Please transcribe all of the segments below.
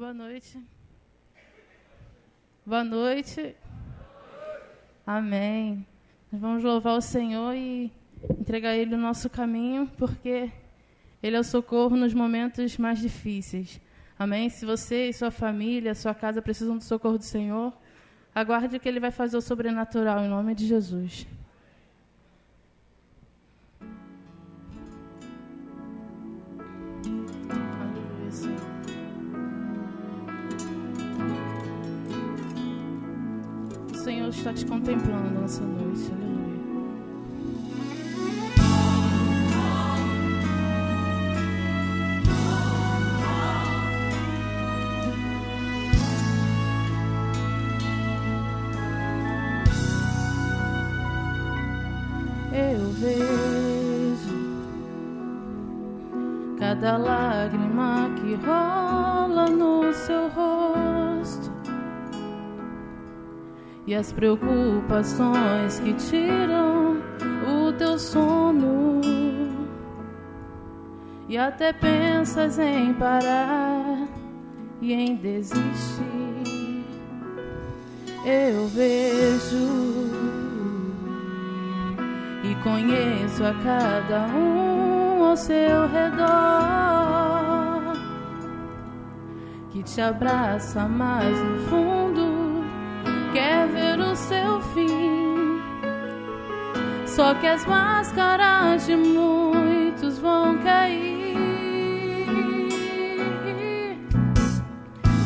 Boa noite. Boa noite. Amém. Nós vamos louvar o Senhor e entregar a Ele o nosso caminho, porque Ele é o socorro nos momentos mais difíceis. Amém? Se você e sua família, sua casa precisam do socorro do Senhor, aguarde que Ele vai fazer o sobrenatural, em nome de Jesus. Aleluia, Senhor. O Senhor está te contemplando nessa noite. Aleluia. Eu vejo cada lágrima que rola no seu rosto e as preocupações que tiram o teu sono, e até pensas em parar e em desistir. Eu vejo e conheço a cada um ao seu redor, que te abraça, mas no fundo quer ver o seu fim. Só que as máscaras de muitos vão cair.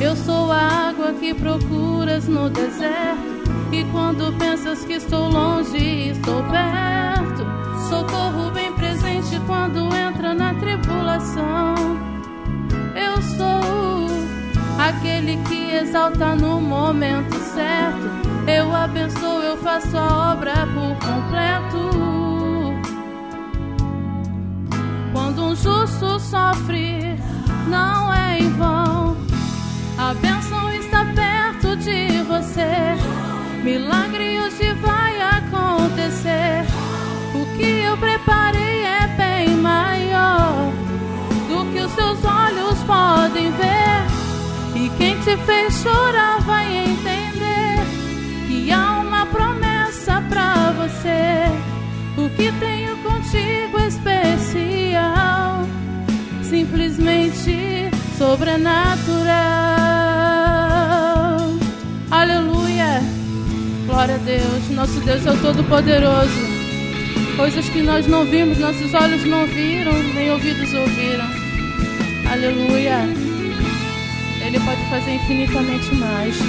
Eu sou a água que procuras no deserto, e quando pensas que estou longe, estou perto. Socorro bem presente quando entra na tribulação. Eu sou aquele que exalta no momento certo. Eu abençoo, eu faço a obra por completo. Quando um justo sofre, não é em vão. A bênção está perto de você. Milagre hoje vai acontecer. O que eu preparei é bem maior do que os seus olhos podem ver. E quem te fez chorar vai entender que há uma promessa pra você. O que tenho contigo é especial, simplesmente sobrenatural. Aleluia. Glória a Deus. Nosso Deus é o Todo-Poderoso. Coisas que nós não vimos, nossos olhos não viram, nem ouvidos ouviram. Aleluia. Ele pode fazer infinitamente mais.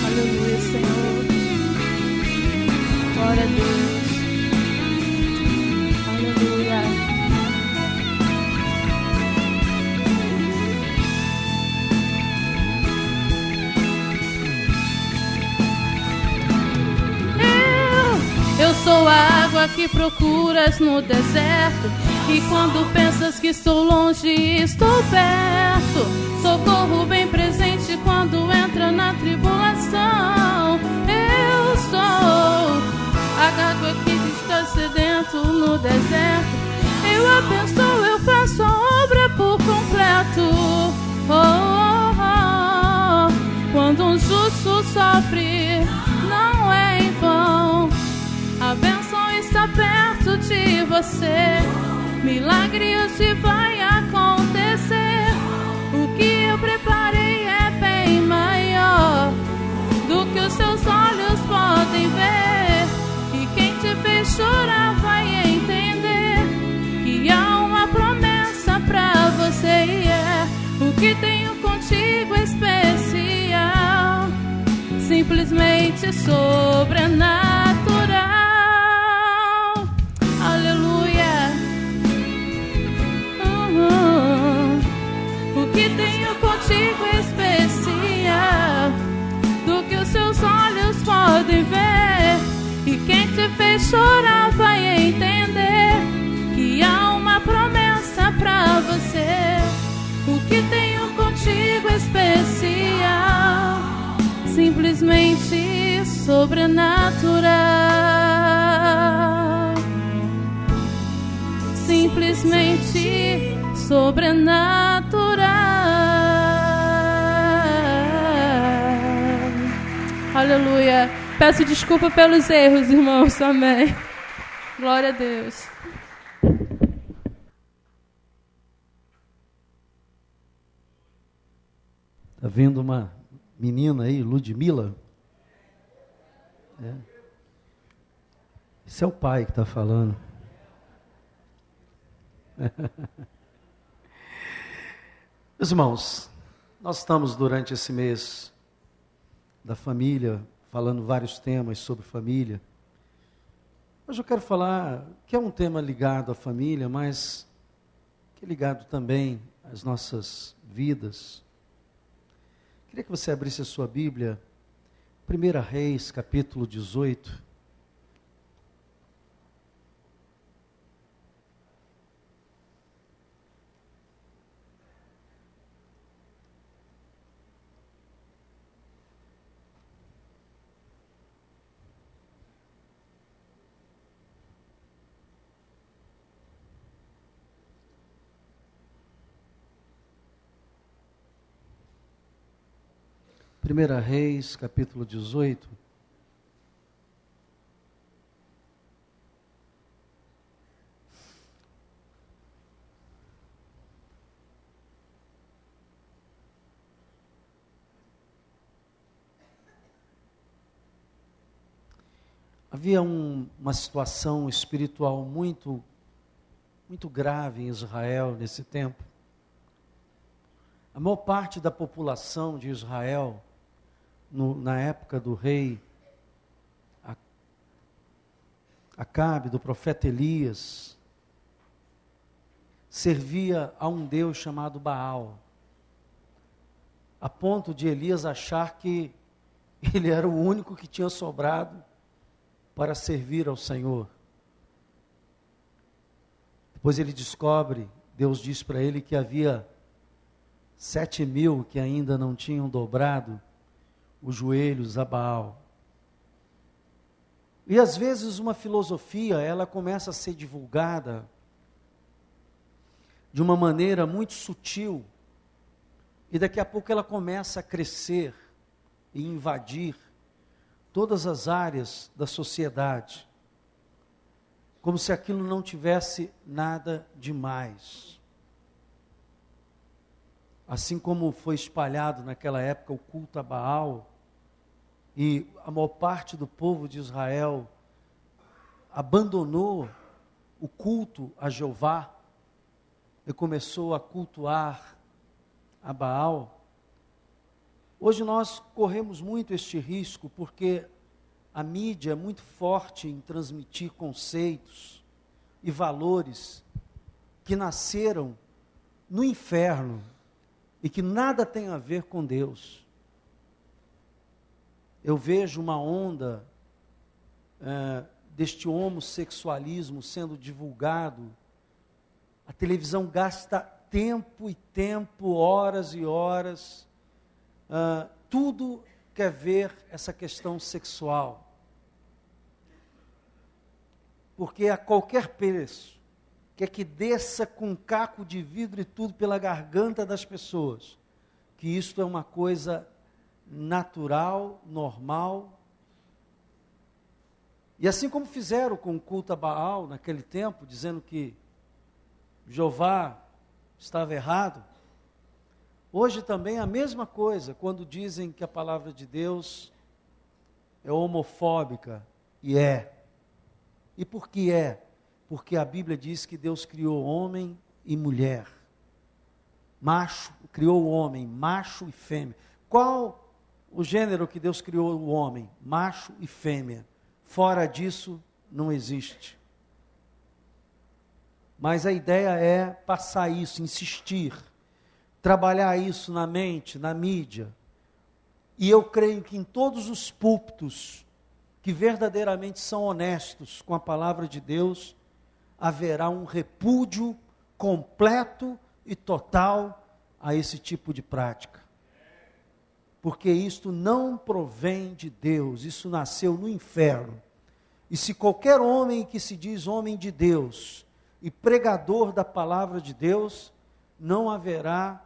Aleluia, Senhor. Glória a Deus. Aleluia. Eu sou a água que procuras no deserto, e quando pensas que estou longe, estou perto. Socorro bem presente quando entra na tribulação. Eu sou a água que está sedento no deserto. Eu abençoo, eu faço a obra por completo. Quando um justo sofre, não é em vão. A bênção está perto de você. Milagre hoje vai acontecer. O que eu preparei é bem maior do que os seus olhos podem ver. E quem te fez chorar vai entender que há uma promessa pra você. E o que tenho contigo é especial, simplesmente sobrenatural. O que tenho contigo é especial, do que os seus olhos podem ver. E quem te fez chorar vai entender que há uma promessa pra você. O que tenho contigo é especial, simplesmente sobrenatural. Simplesmente sobrenatural. Aleluia. Peço desculpa pelos erros, irmãos. Amém. Glória a Deus. Está vendo uma menina aí, Ludmila? Esse é o pai que está falando. Meus irmãos, nós estamos durante esse mês da família, falando vários temas sobre família. Hoje eu quero falar que é um tema ligado à família, mas que é ligado também às nossas vidas. Queria que você abrisse a sua Bíblia, 1 Reis, capítulo 18. Primeira Reis, capítulo 18. Havia uma situação espiritual muito grave em Israel nesse tempo. A maior parte da população de Israel, na época do rei Acabe, do profeta Elias, servia a um Deus chamado Baal, a ponto de Elias achar que ele era o único que tinha sobrado para servir ao Senhor. Depois ele descobre, Deus diz para ele que havia 7.000 que ainda não tinham dobrado os joelhos a Baal. E às vezes uma filosofia, ela começa a ser divulgada de uma maneira muito sutil, e daqui a pouco ela começa a crescer e invadir todas as áreas da sociedade, como se aquilo não tivesse nada demais. Assim como foi espalhado naquela época o culto a Baal, e a maior parte do povo de Israel abandonou o culto a Jeová e começou a cultuar a Baal. Hoje nós corremos muito este risco, porque a mídia é muito forte em transmitir conceitos e valores que nasceram no inferno e que nada tem a ver com Deus. Eu vejo uma onda deste homossexualismo sendo divulgado. A televisão gasta tempo e tempo, horas e horas, tudo quer ver essa questão sexual. Porque a qualquer preço, quer que desça com um caco de vidro e tudo pela garganta das pessoas, que isto é uma coisa natural, normal. E assim como fizeram com o culto a Baal naquele tempo, dizendo que Jeová estava errado, hoje também é a mesma coisa, quando dizem que a palavra de Deus é homofóbica, e é. E por que é? Porque a Bíblia diz que Deus criou homem e mulher. Criou o homem, macho e fêmea. Qual o gênero que Deus criou o homem? Macho e fêmea. Fora disso, não existe. Mas a ideia é passar isso, insistir, trabalhar isso na mente, na mídia. E eu creio que em todos os púlpitos que verdadeiramente são honestos com a palavra de Deus, haverá um repúdio completo e total a esse tipo de prática. Porque isto não provém de Deus, isso nasceu no inferno. E se qualquer homem que se diz homem de Deus e pregador da palavra de Deus, não haverá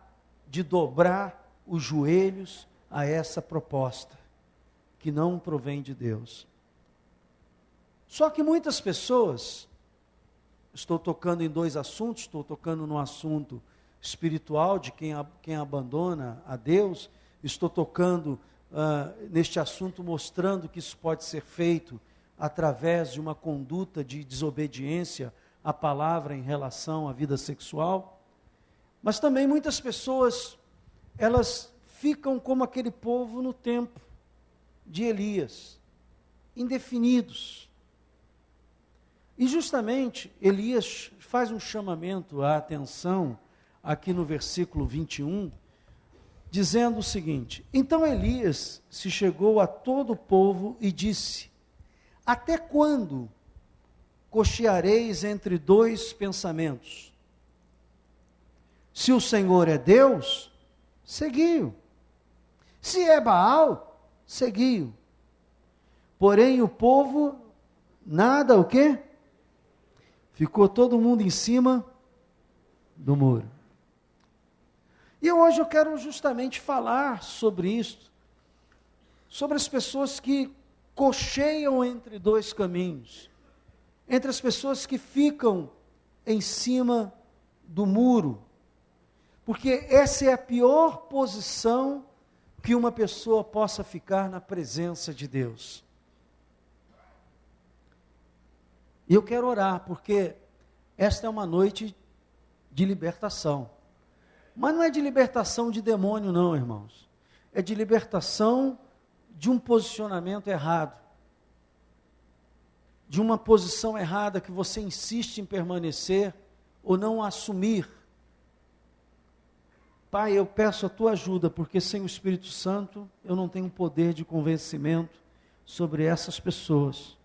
de dobrar os joelhos a essa proposta, que não provém de Deus. Só que muitas pessoas, estou tocando em dois assuntos, estou tocando no assunto espiritual de quem abandona a Deus, estou tocando neste assunto mostrando que isso pode ser feito através de uma conduta de desobediência à palavra em relação à vida sexual. Mas também muitas pessoas, elas ficam como aquele povo no tempo de Elias, indefinidos. E justamente Elias faz um chamamento à atenção aqui no versículo 21, dizendo o seguinte: então Elias se chegou a todo o povo e disse: até quando cocheareis entre dois pensamentos? Se o Senhor é Deus, segui-o. Se é Baal, segui-o. Porém o povo, nada o quê? Ficou todo mundo em cima do muro. E hoje eu quero justamente falar sobre isso, sobre as pessoas que cocheiam entre dois caminhos, entre as pessoas que ficam em cima do muro, porque essa é a pior posição que uma pessoa possa ficar na presença de Deus. E eu quero orar, porque esta é uma noite de libertação. Mas não é de libertação de demônio não, irmãos. É de libertação de um posicionamento errado. De uma posição errada que você insiste em permanecer ou não assumir. Pai, eu peço a tua ajuda, porque sem o Espírito Santo eu não tenho poder de convencimento sobre essas pessoas.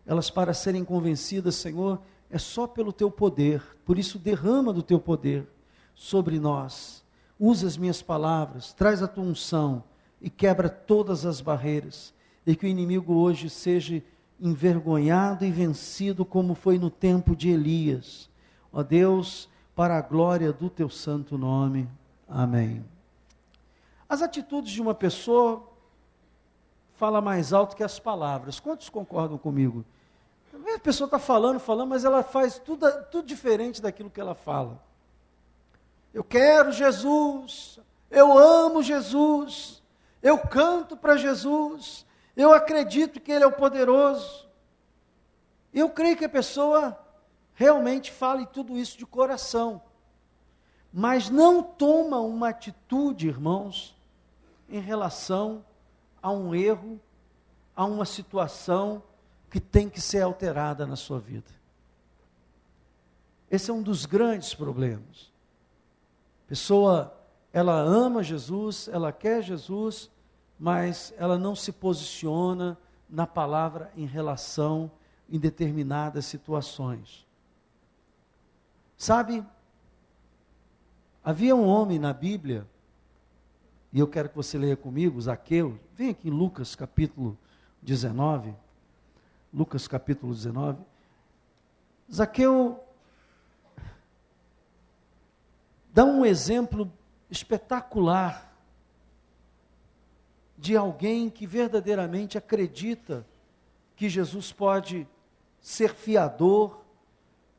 Elas, para serem convencidas, Senhor, é só pelo teu poder. Por isso derrama do teu poder sobre nós. Usa as minhas palavras, traz a tua unção e quebra todas as barreiras, e que o inimigo hoje seja envergonhado e vencido como foi no tempo de Elias. Ó Deus, para a glória do teu santo nome. Amém. As atitudes de uma pessoa falam mais alto que as palavras. Quantos concordam comigo? A pessoa está falando, mas ela faz tudo diferente daquilo que ela fala. Eu quero Jesus, eu amo Jesus, eu canto para Jesus, eu acredito que Ele é o poderoso. Eu creio que a pessoa realmente fale tudo isso de coração, mas não toma uma atitude, irmãos, em relação a um erro, a uma situação que tem que ser alterada na sua vida. Esse é um dos grandes problemas. A pessoa, ela ama Jesus, ela quer Jesus, mas ela não se posiciona na palavra em relação em determinadas situações. Sabe, havia um homem na Bíblia, e eu quero que você leia comigo, Zaqueu. Vem aqui em Lucas capítulo 19. Lucas capítulo 19. Zaqueu dá um exemplo espetacular de alguém que verdadeiramente acredita que Jesus pode ser fiador,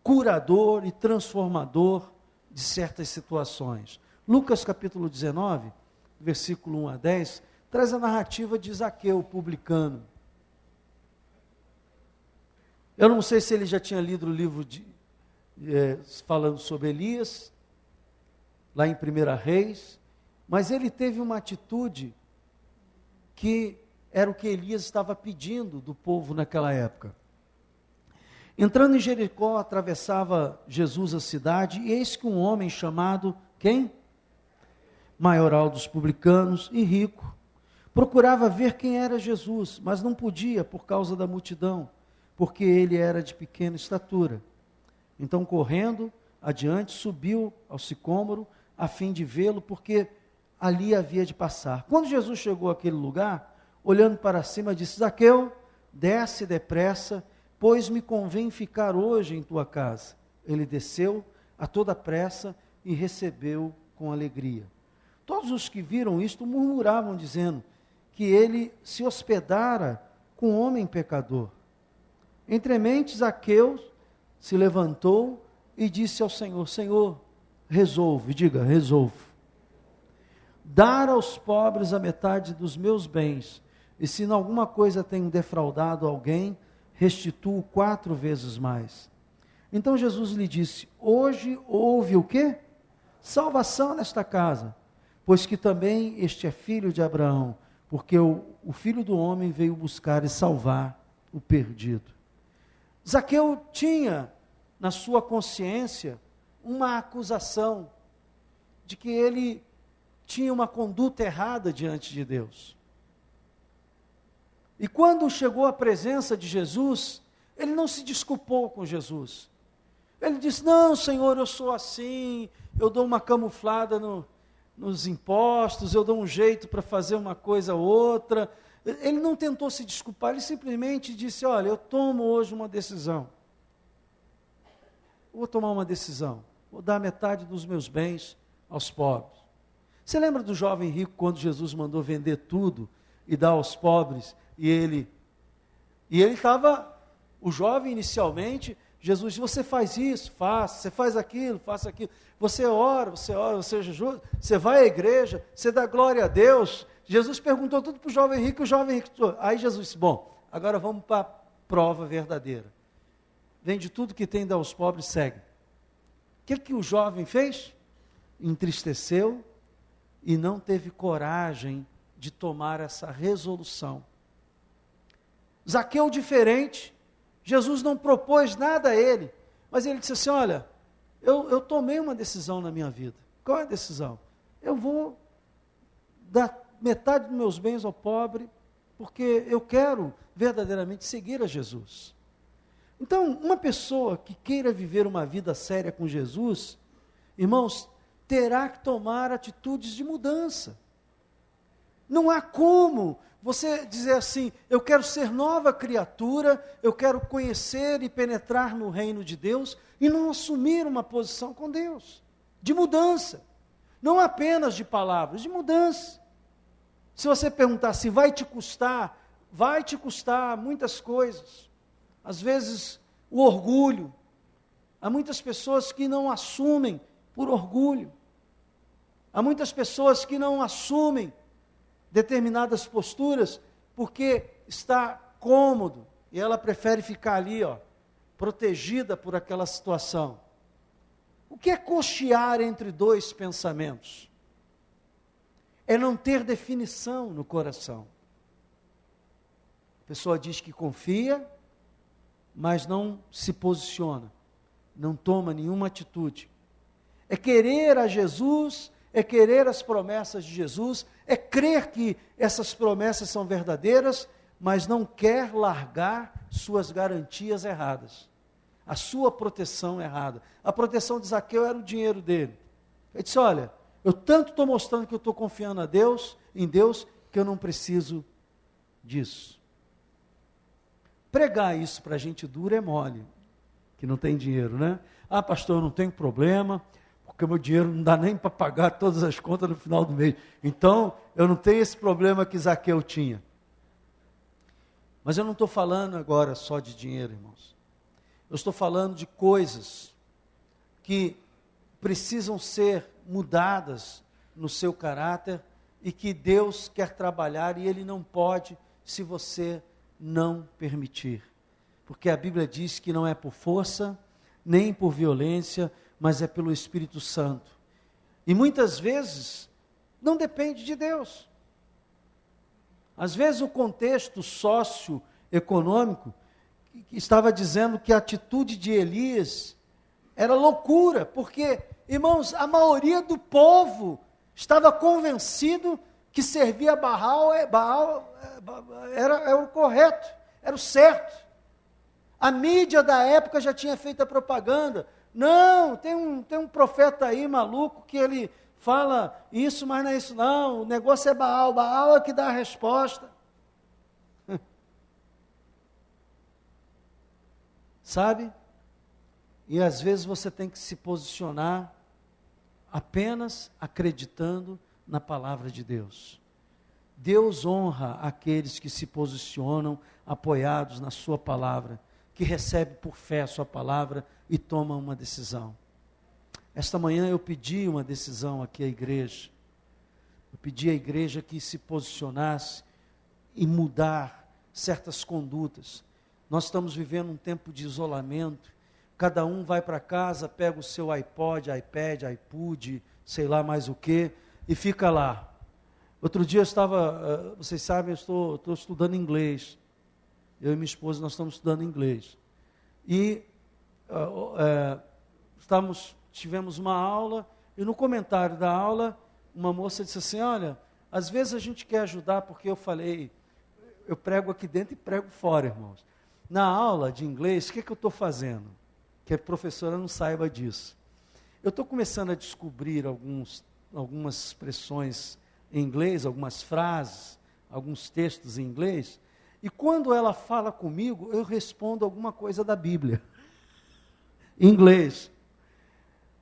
curador e transformador de certas situações. Lucas capítulo 19, versículo 1 a 10, traz a narrativa de Zaqueu, o publicano. Eu não sei se ele já tinha lido o livro falando sobre Elias, lá em 1 Reis, mas ele teve uma atitude que era o que Elias estava pedindo do povo naquela época. Entrando em Jericó, atravessava Jesus a cidade, e eis que um homem chamado, quem? Maioral dos publicanos e rico, procurava ver quem era Jesus, mas não podia por causa da multidão, porque ele era de pequena estatura. Então, correndo adiante, subiu ao sicômoro, a fim de vê-lo, porque ali havia de passar. Quando Jesus chegou àquele lugar, olhando para cima, disse: Zaqueu, desce depressa, pois me convém ficar hoje em tua casa. Ele desceu a toda pressa e recebeu com alegria. Todos os que viram isto murmuravam, dizendo: que ele se hospedara com um homem pecador. Entremente, Zaqueu se levantou e disse ao Senhor: Senhor, resolvo, dar aos pobres a metade dos meus bens, e se em alguma coisa tenho defraudado alguém, restituo 4 vezes mais. Então Jesus lhe disse: hoje houve o quê? Salvação nesta casa, pois que também este é filho de Abraão, porque o Filho do Homem veio buscar e salvar o perdido. Zaqueu tinha na sua consciência uma acusação de que ele tinha uma conduta errada diante de Deus. E quando chegou à presença de Jesus, ele não se desculpou com Jesus. Ele disse: não, Senhor, eu sou assim, eu dou uma camuflada nos impostos, eu dou um jeito para fazer uma coisa ou outra. Ele não tentou se desculpar, ele simplesmente disse: olha, eu tomo hoje uma decisão. Vou tomar uma decisão, vou dar metade dos meus bens aos pobres. Você lembra do jovem rico quando Jesus mandou vender tudo e dar aos pobres? E ele estava, o jovem inicialmente, Jesus disse: você faz isso, faça, você faz aquilo, faça aquilo, você ora, você jejua, você vai à igreja, você dá glória a Deus. Jesus perguntou tudo para o jovem rico, e o jovem rico, aí Jesus disse: bom, agora vamos para a prova verdadeira. Vende tudo que tem, dá aos pobres, segue. O que o jovem fez? Entristeceu e não teve coragem de tomar essa resolução. Zaqueu diferente, Jesus não propôs nada a ele, mas ele disse assim: olha, eu tomei uma decisão na minha vida. Qual é a decisão? Eu vou dar metade dos meus bens ao pobre, porque eu quero verdadeiramente seguir a Jesus. Então, uma pessoa que queira viver uma vida séria com Jesus, irmãos, terá que tomar atitudes de mudança. Não há como você dizer assim: eu quero ser nova criatura, eu quero conhecer e penetrar no reino de Deus, e não assumir uma posição com Deus, de mudança, não apenas de palavras, de mudança. Se você perguntar se vai te custar muitas coisas. Às vezes, o orgulho. Há muitas pessoas que não assumem por orgulho. Há muitas pessoas que não assumem determinadas posturas porque está cômodo e ela prefere ficar ali, protegida por aquela situação. O que é cochear entre dois pensamentos? É não ter definição no coração. A pessoa diz que confia, mas não se posiciona, não toma nenhuma atitude. É querer a Jesus, é querer as promessas de Jesus, é crer que essas promessas são verdadeiras, mas não quer largar suas garantias erradas, a sua proteção errada. A proteção de Zaqueu era o dinheiro dele. Ele disse: olha, eu tanto estou mostrando que eu estou confiando em Deus, que eu não preciso disso. Pregar isso para gente dura é mole, que não tem dinheiro, né? Ah, pastor, eu não tenho problema, porque o meu dinheiro não dá nem para pagar todas as contas no final do mês. Então, eu não tenho esse problema que Zaqueu tinha. Mas eu não estou falando agora só de dinheiro, irmãos. Eu estou falando de coisas que precisam ser mudadas no seu caráter e que Deus quer trabalhar e Ele não pode se você não permitir. Porque a Bíblia diz que não é por força, nem por violência, mas é pelo Espírito Santo. E muitas vezes não depende de Deus. Às vezes o contexto socioeconômico estava dizendo que a atitude de Elias era loucura, porque, irmãos, a maioria do povo estava convencido que servir a Baal era o correto, era o certo. A mídia da época já tinha feito a propaganda. Não, tem um profeta aí maluco que ele fala isso, mas não é isso não, o negócio é Baal é que dá a resposta. Sabe? E às vezes você tem que se posicionar apenas acreditando na palavra de Deus. Deus honra aqueles que se posicionam apoiados na sua palavra, que recebem por fé a sua palavra e tomam uma decisão. Esta manhã eu pedi uma decisão aqui à igreja. Eu pedi à igreja que se posicionasse e mudar certas condutas. Nós estamos vivendo um tempo de isolamento. Cada um vai para casa, pega o seu iPod, iPad, iPod, sei lá mais o que, e fica lá. Outro dia eu estava, vocês sabem, eu estou estudando inglês. Eu e minha esposa, nós estamos estudando inglês. E tivemos uma aula, e no comentário da aula, uma moça disse assim, olha, às vezes a gente quer ajudar, porque eu falei, eu prego aqui dentro e prego fora, irmãos. Na aula de inglês, o que eu estou fazendo? Que a professora não saiba disso. Eu estou começando a descobrir algumas expressões em inglês, algumas frases, alguns textos em inglês, e quando ela fala comigo, eu respondo alguma coisa da Bíblia, em inglês.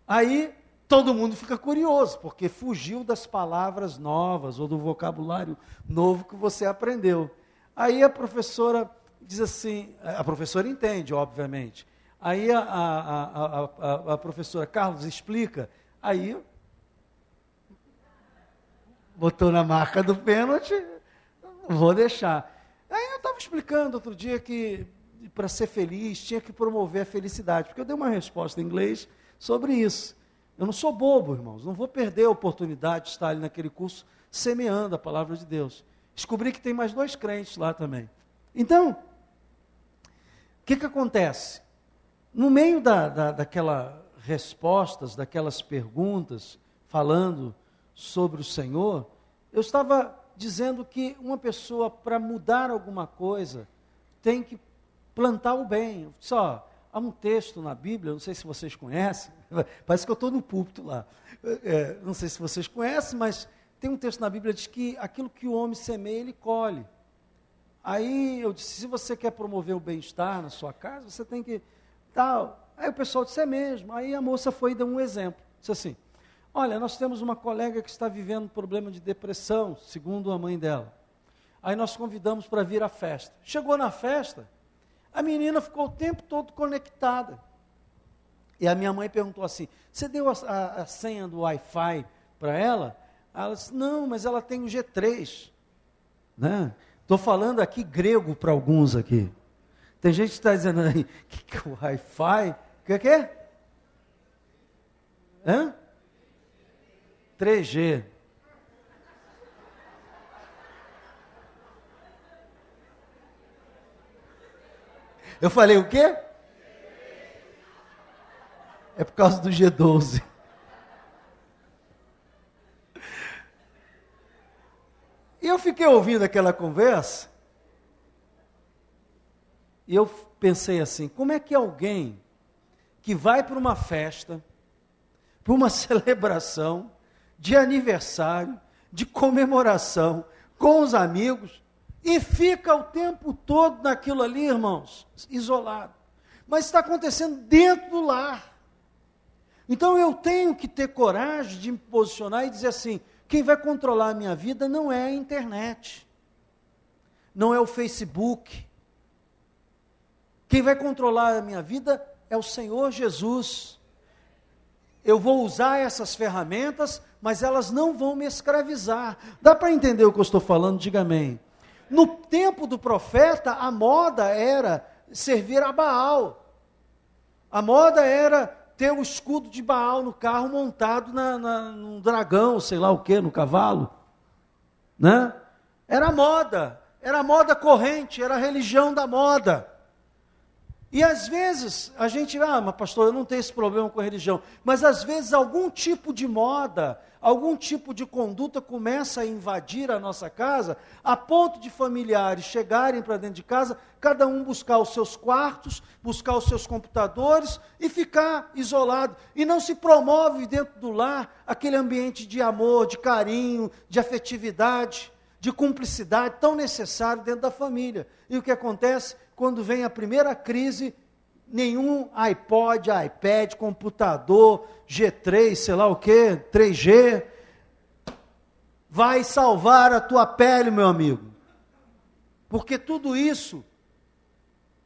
Aí, todo mundo fica curioso, porque fugiu das palavras novas, ou do vocabulário novo que você aprendeu. Aí a professora diz assim, a professora entende, obviamente. Aí a professora, Carlos, explica. Aí, botou na marca do pênalti, vou deixar. Aí eu estava explicando outro dia que, para ser feliz, tinha que promover a felicidade, porque eu dei uma resposta em inglês sobre isso. Eu não sou bobo, irmãos, não vou perder a oportunidade de estar ali naquele curso, semeando a palavra de Deus. Descobri que tem mais 2 crentes lá também. Então, o que acontece? No meio daquelas respostas, daquelas perguntas, falando sobre o Senhor, eu estava dizendo que uma pessoa, para mudar alguma coisa, tem que plantar o bem. Só, há um texto na Bíblia, não sei se vocês conhecem, parece que eu estou no púlpito lá, não sei se vocês conhecem, mas tem um texto na Bíblia que diz que aquilo que o homem semeia, ele colhe. Aí eu disse, se você quer promover o bem-estar na sua casa, você tem que, tal. Aí o pessoal disse, é mesmo. Aí a moça foi e deu um exemplo, disse assim, olha, nós temos uma colega que está vivendo um problema de depressão, segundo a mãe dela. Aí nós convidamos para vir à festa. Chegou na festa, a menina ficou o tempo todo conectada. E a minha mãe perguntou assim, você deu a senha do Wi-Fi para ela? Ela disse, não, mas ela tem o G3. Né? Estou falando aqui grego para alguns aqui. Tem gente que está dizendo aí, o que é o Wi-Fi? O que é? Hã? 3G. Eu falei o quê? É por causa do G12. E eu fiquei ouvindo aquela conversa, e eu pensei assim, como é que alguém que vai para uma festa, para uma celebração, de aniversário, de comemoração, com os amigos, e fica o tempo todo naquilo ali, irmãos, isolado. Mas está acontecendo dentro do lar. Então eu tenho que ter coragem de me posicionar e dizer assim, quem vai controlar a minha vida não é a internet, não é o Facebook. Quem vai controlar a minha vida é o Senhor Jesus. Eu vou usar essas ferramentas, mas elas não vão me escravizar. Dá para entender o que eu estou falando? Diga amém. No tempo do profeta, a moda era servir a Baal. A moda era ter o escudo de Baal no carro montado num dragão, sei lá o que, no cavalo. Né? Era moda corrente, era a religião da moda. E às vezes, a gente, mas pastor, eu não tenho esse problema com a religião, mas às vezes algum tipo de moda, algum tipo de conduta começa a invadir a nossa casa, a ponto de familiares chegarem para dentro de casa, cada um buscar os seus quartos, buscar os seus computadores e ficar isolado. E não se promove dentro do lar aquele ambiente de amor, de carinho, de afetividade, de cumplicidade tão necessário dentro da família. E o que acontece? Quando vem a primeira crise, nenhum iPod, iPad, computador, G3, sei lá o que, 3G, vai salvar a tua pele, meu amigo. Porque tudo isso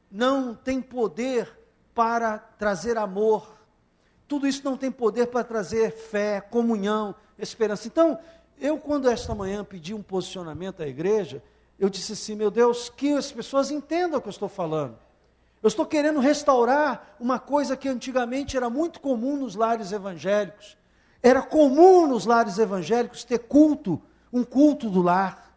não tem poder para trazer amor. Tudo isso não tem poder para trazer fé, comunhão, esperança. Então, quando esta manhã pedi um posicionamento à igreja, eu disse assim, meu Deus, que as pessoas entendam o que eu estou falando. Eu estou querendo restaurar uma coisa que antigamente era muito comum nos lares evangélicos. Era comum nos lares evangélicos ter culto, um culto do lar.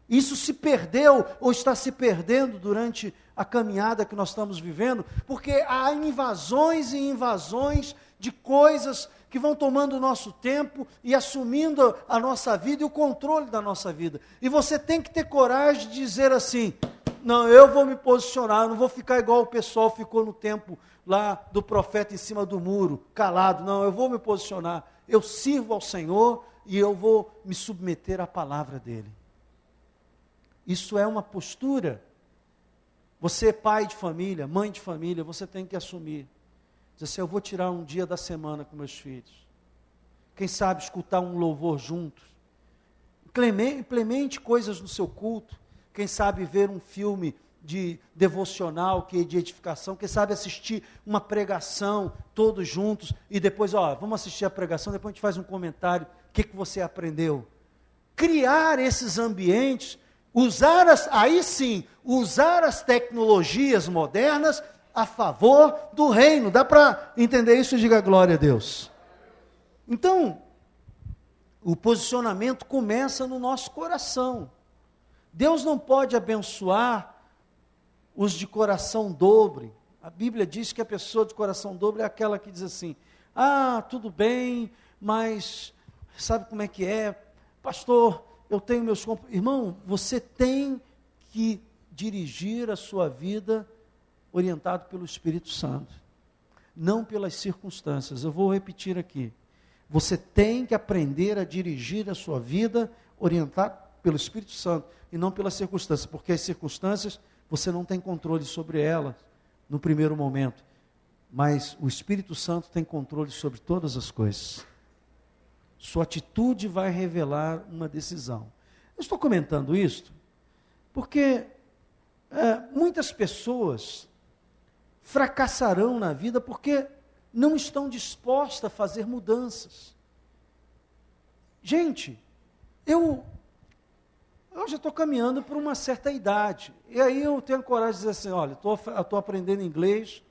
Isso se perdeu ou está se perdendo durante a caminhada que nós estamos vivendo, porque há invasões e invasões de coisas que vão tomando o nosso tempo e assumindo a nossa vida e o controle da nossa vida. E você tem que ter coragem de dizer assim, não, eu vou me posicionar, eu não vou ficar igual o pessoal ficou no tempo lá do profeta em cima do muro, calado. Não, eu vou me posicionar, eu sirvo ao Senhor e eu vou me submeter à palavra dEle. Isso é uma postura. Você, pai de família, mãe de família, você tem que assumir. Dizer assim, eu vou tirar um dia da semana com meus filhos. Quem sabe escutar um louvor juntos. Implemente coisas no seu culto. Quem sabe ver um filme de devocional, que é de edificação. Quem sabe assistir uma pregação todos juntos. E depois, vamos assistir a pregação, depois a gente faz um comentário. O que você aprendeu? Criar esses ambientes, usar as tecnologias modernas a favor do reino. Dá para entender isso? Diga glória a Deus. Então, o posicionamento começa no nosso coração. Deus não pode abençoar os de coração dobre. A Bíblia diz que a pessoa de coração dobre é aquela que diz assim, tudo bem, mas sabe como é que é? Pastor, eu tenho meus... Irmão, você tem que dirigir a sua vida orientado pelo Espírito Santo, não pelas circunstâncias. Eu vou repetir aqui. Você tem que aprender a dirigir a sua vida orientado pelo Espírito Santo e não pelas circunstâncias, porque as circunstâncias você não tem controle sobre elas no primeiro momento, mas o Espírito Santo tem controle sobre todas as coisas. Sua atitude vai revelar uma decisão. Eu estou comentando isto porque muitas pessoas fracassarão na vida porque não estão dispostas a fazer mudanças. Gente, eu já estou caminhando por uma certa idade, e aí eu tenho coragem de dizer assim, olha, eu estou aprendendo inglês,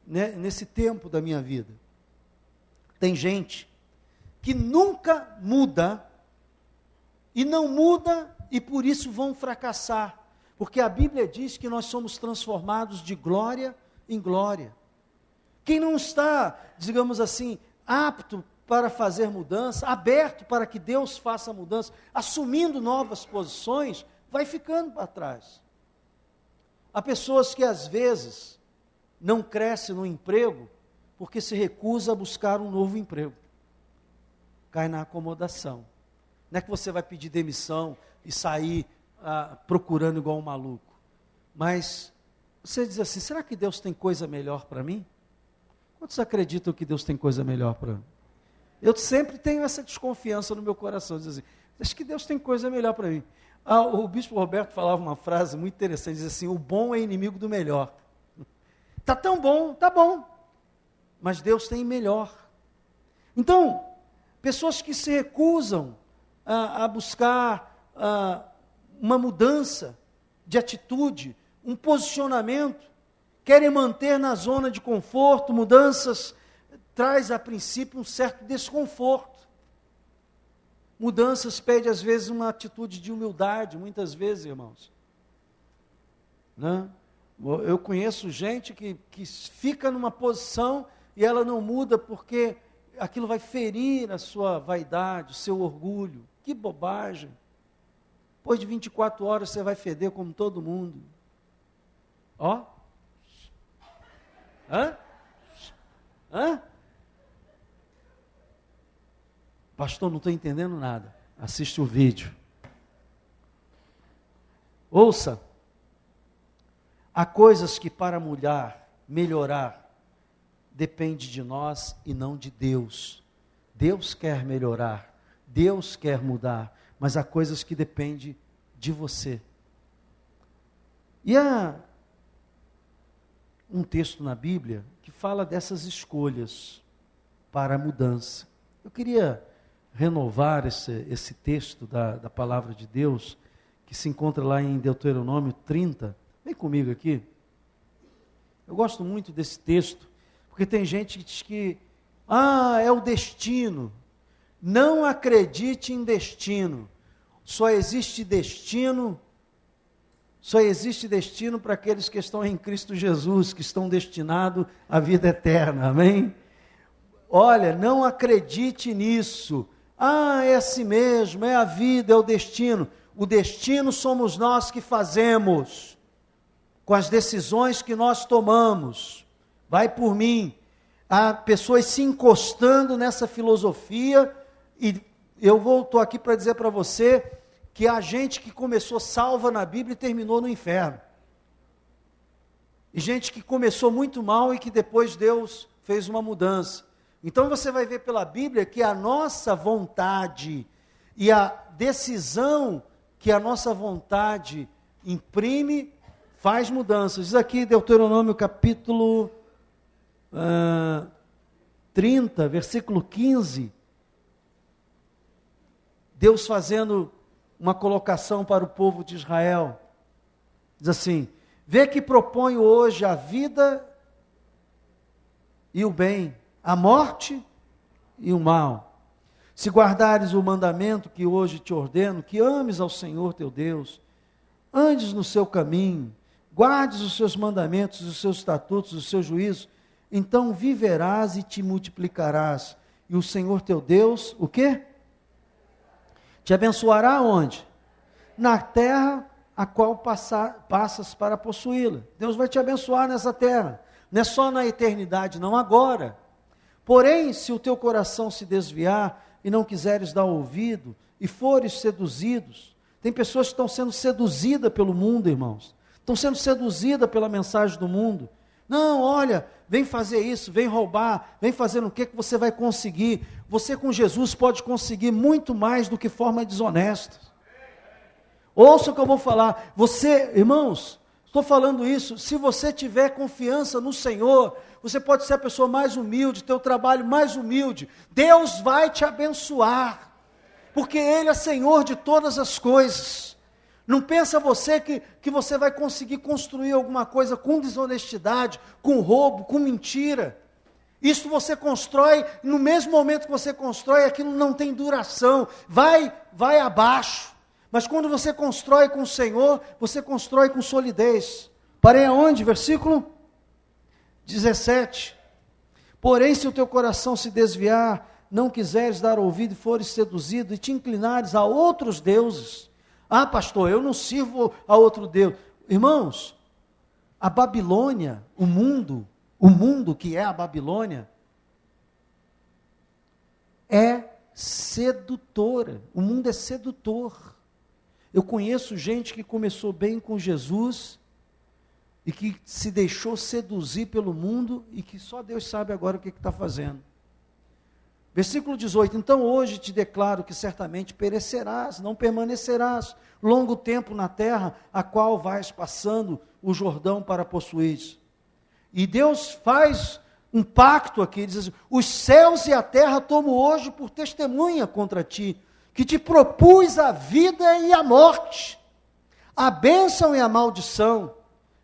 né, nesse tempo da minha vida. Tem gente que nunca muda, e não muda, e por isso vão fracassar, porque a Bíblia diz que nós somos transformados de glória em glória. Quem não está, digamos assim, apto para fazer mudança, aberto para que Deus faça mudança, assumindo novas posições, vai ficando para trás. Há pessoas que às vezes não crescem no emprego porque se recusa a buscar um novo emprego. Cai na acomodação. Não é que você vai pedir demissão e sair procurando igual um maluco, mas você diz assim, será que Deus tem coisa melhor para mim? Quantos acreditam que Deus tem coisa melhor para mim? Eu sempre tenho essa desconfiança no meu coração, diz assim, acho que Deus tem coisa melhor para mim. O bispo Roberto falava uma frase muito interessante, diz assim, o bom é inimigo do melhor. Está tão bom, está bom, mas Deus tem melhor. Então, pessoas que se recusam a buscar uma mudança de atitude, um posicionamento, querem manter na zona de conforto, mudanças traz a princípio um certo desconforto. Mudanças pede às vezes uma atitude de humildade, muitas vezes, irmãos. Né? Eu conheço gente que fica numa posição e ela não muda porque aquilo vai ferir a sua vaidade, o seu orgulho. Que bobagem. Depois de 24 horas você vai feder como todo mundo. Ó. Hã? Pastor, não estou entendendo nada. Assiste o vídeo. Ouça. Há coisas que para a mulher melhorar depende de nós e não de Deus. Deus quer melhorar. Deus quer mudar, mas há coisas que dependem de você. E há um texto na Bíblia que fala dessas escolhas para a mudança. Eu queria renovar esse texto da palavra de Deus, que se encontra lá em Deuteronômio 30. Vem comigo aqui. Eu gosto muito desse texto, porque tem gente que diz que, é o destino. Não acredite em destino. Só existe destino para aqueles que estão em Cristo Jesus, que estão destinados à vida eterna, amém? Olha, não acredite nisso. É assim mesmo, é a vida, é o destino. O destino somos nós que fazemos, com as decisões que nós tomamos. Vai por mim. Há pessoas se encostando nessa filosofia, e eu estou aqui para dizer para você que há gente que começou salva na Bíblia e terminou no inferno. E gente que começou muito mal e que depois Deus fez uma mudança. Então você vai ver pela Bíblia que a nossa vontade e a decisão que a nossa vontade imprime faz mudanças. Diz aqui Deuteronômio capítulo 30, versículo 15. Deus fazendo uma colocação para o povo de Israel. Diz assim: vê que proponho hoje a vida e o bem, a morte e o mal. Se guardares o mandamento que hoje te ordeno, que ames ao Senhor teu Deus, andes no seu caminho, guardes os seus mandamentos, os seus estatutos, os seus juízos, então viverás e te multiplicarás. E o Senhor teu Deus, o quê? Te abençoará onde? Na terra a qual passas para possuí-la. Deus vai te abençoar nessa terra. Não é só na eternidade, não agora. Porém, se o teu coração se desviar e não quiseres dar ouvido, e fores seduzidos, tem pessoas que estão sendo seduzidas pelo mundo, irmãos. Estão sendo seduzidas pela mensagem do mundo. Não, olha, vem fazer isso, vem roubar, vem fazer o que você vai conseguir. Você com Jesus pode conseguir muito mais do que forma desonesta. Ouça o que eu vou falar. Você, irmãos, estou falando isso, se você tiver confiança no Senhor, você pode ser a pessoa mais humilde, ter o trabalho mais humilde. Deus vai te abençoar, porque Ele é Senhor de todas as coisas. Não pensa você que você vai conseguir construir alguma coisa com desonestidade, com roubo, com mentira. Isso você constrói, no mesmo momento que você constrói, aquilo não tem duração, vai abaixo. Mas quando você constrói com o Senhor, você constrói com solidez. Parei aonde? Versículo 17. Porém, se o teu coração se desviar, não quiseres dar ouvido e fores seduzido, e te inclinares a outros deuses. Pastor, eu não sirvo a outro Deus. Irmãos, a Babilônia, o mundo que é a Babilônia, é sedutora. O mundo é sedutor. Eu conheço gente que começou bem com Jesus e que se deixou seduzir pelo mundo e que só Deus sabe agora o que está fazendo. Versículo 18, então hoje te declaro que certamente perecerás, não permanecerás longo tempo na terra, a qual vais passando o Jordão para possuir. E Deus faz um pacto aqui, diz assim, os céus e a terra tomo hoje por testemunha contra ti, que te propus a vida e a morte, a bênção e a maldição.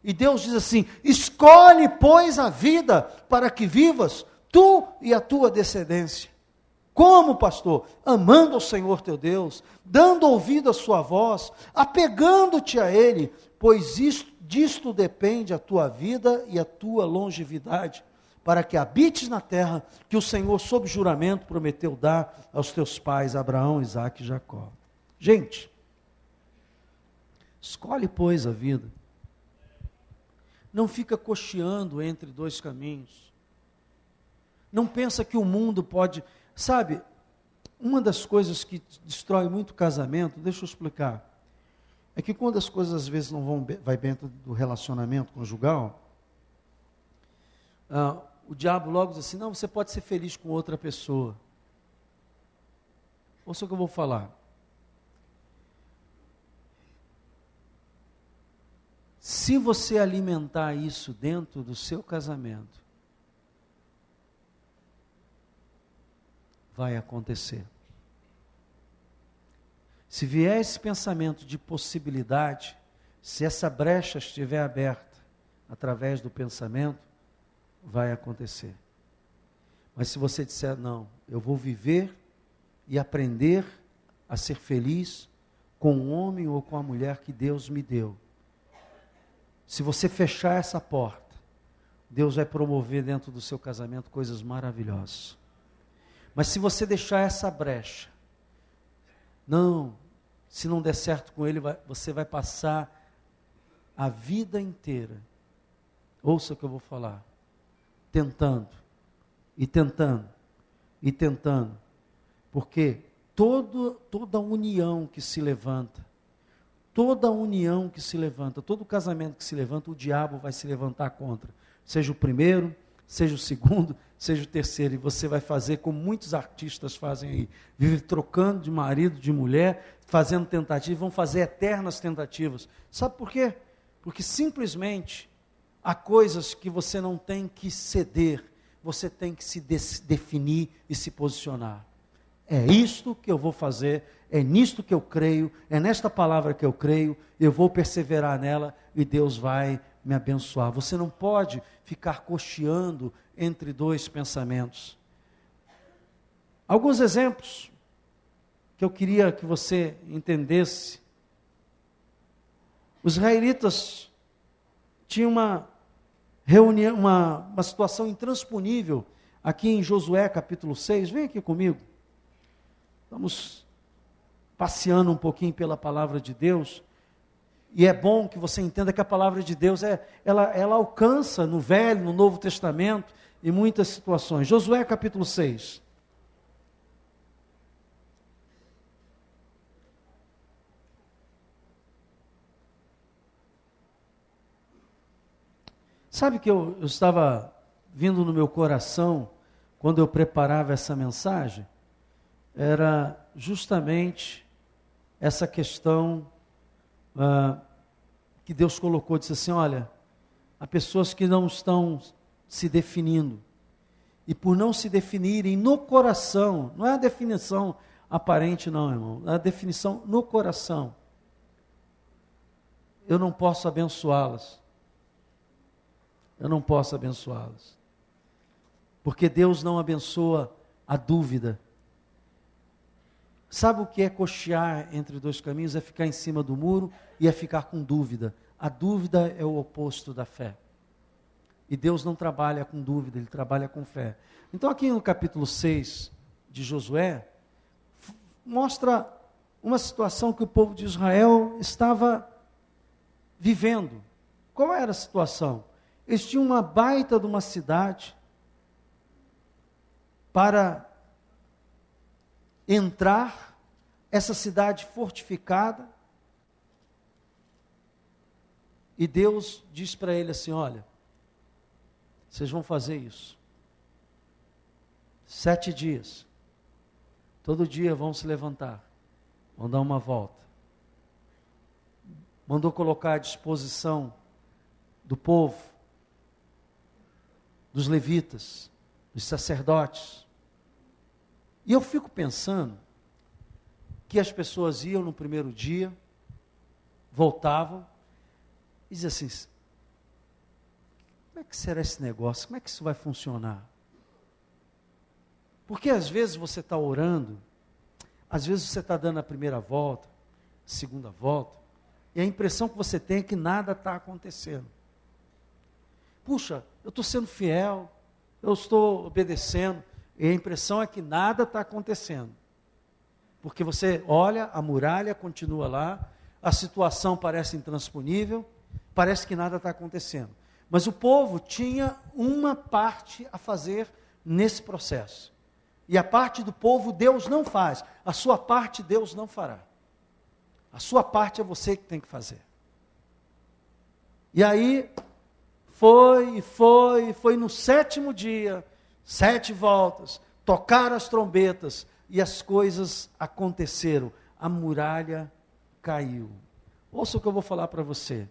E Deus diz assim, escolhe, pois, a vida para que vivas, tu e a tua descendência. Como, pastor? Amando ao Senhor teu Deus, dando ouvido à sua voz, apegando-te a Ele, pois disto depende a tua vida e a tua longevidade, para que habites na terra que o Senhor, sob juramento, prometeu dar aos teus pais, Abraão, Isaque e Jacó. Gente, escolhe, pois, a vida. Não fica cocheando entre dois caminhos. Não pensa que o mundo pode... Sabe, uma das coisas que destrói muito o casamento, deixa eu explicar, é que quando as coisas às vezes não vai dentro do relacionamento conjugal, o diabo logo diz assim, não, você pode ser feliz com outra pessoa. Ouça o que eu vou falar. Se você alimentar isso dentro do seu casamento, vai acontecer. Se vier esse pensamento de possibilidade, se essa brecha estiver aberta através do pensamento, vai acontecer. Mas se você disser, não, eu vou viver e aprender a ser feliz com o homem ou com a mulher que Deus me deu. Se você fechar essa porta, Deus vai promover dentro do seu casamento coisas maravilhosas. Mas se você deixar essa brecha, não, se não der certo com ele, você vai passar a vida inteira, ouça o que eu vou falar, tentando, e tentando, e tentando, porque toda união que se levanta, todo casamento que se levanta, o diabo vai se levantar contra, seja o primeiro, seja o segundo, seja o terceiro, e você vai fazer como muitos artistas fazem aí, vive trocando de marido, de mulher, fazendo tentativas, vão fazer eternas tentativas. Sabe por quê? Porque simplesmente há coisas que você não tem que ceder, você tem que se definir e se posicionar. É isto que eu vou fazer, é nisto que eu creio, é nesta palavra que eu creio, eu vou perseverar nela e Deus vai me abençoar. Você não pode ficar cocheando entre dois pensamentos. Alguns exemplos que eu queria que você entendesse. Os israelitas tinham uma reunião, uma situação intransponível aqui em Josué capítulo 6. Vem aqui comigo. Estamos passeando um pouquinho pela palavra de Deus. E é bom que você entenda que a palavra de Deus, ela alcança no Velho, no Novo Testamento, em muitas situações. Josué capítulo 6. Sabe que eu estava vindo no meu coração, quando eu preparava essa mensagem, era justamente essa questão que Deus colocou, disse assim, olha, há pessoas que não estão se definindo, e por não se definirem no coração, não é a definição aparente não, irmão, é a definição no coração, eu não posso abençoá-las, porque Deus não abençoa a dúvida. Sabe o que é cochear entre dois caminhos? É ficar em cima do muro e é ficar com dúvida. A dúvida é o oposto da fé. E Deus não trabalha com dúvida, Ele trabalha com fé. Então aqui no capítulo 6 de Josué, mostra uma situação que o povo de Israel estava vivendo. Qual era a situação? Eles tinham uma baita de uma cidade para entrar, essa cidade fortificada, e Deus diz para ele assim, olha, vocês vão fazer isso, 7 dias, todo dia vão se levantar, vão dar uma volta, mandou colocar à disposição do povo, dos levitas, dos sacerdotes. E eu fico pensando que as pessoas iam no primeiro dia, voltavam, e diziam assim, como é que será esse negócio? Como é que isso vai funcionar? Porque às vezes você está orando, às vezes você está dando a primeira volta, a segunda volta, e a impressão que você tem é que nada está acontecendo. Puxa, eu estou sendo fiel, eu estou obedecendo, e a impressão é que nada está acontecendo. Porque você olha, a muralha continua lá, a situação parece intransponível, parece que nada está acontecendo. Mas o povo tinha uma parte a fazer nesse processo. E a parte do povo Deus não faz, a sua parte Deus não fará. A sua parte é você que tem que fazer. E aí, foi no 7º dia, 7 voltas, tocaram as trombetas, e as coisas aconteceram. A muralha caiu. Ouça o que eu vou falar para você.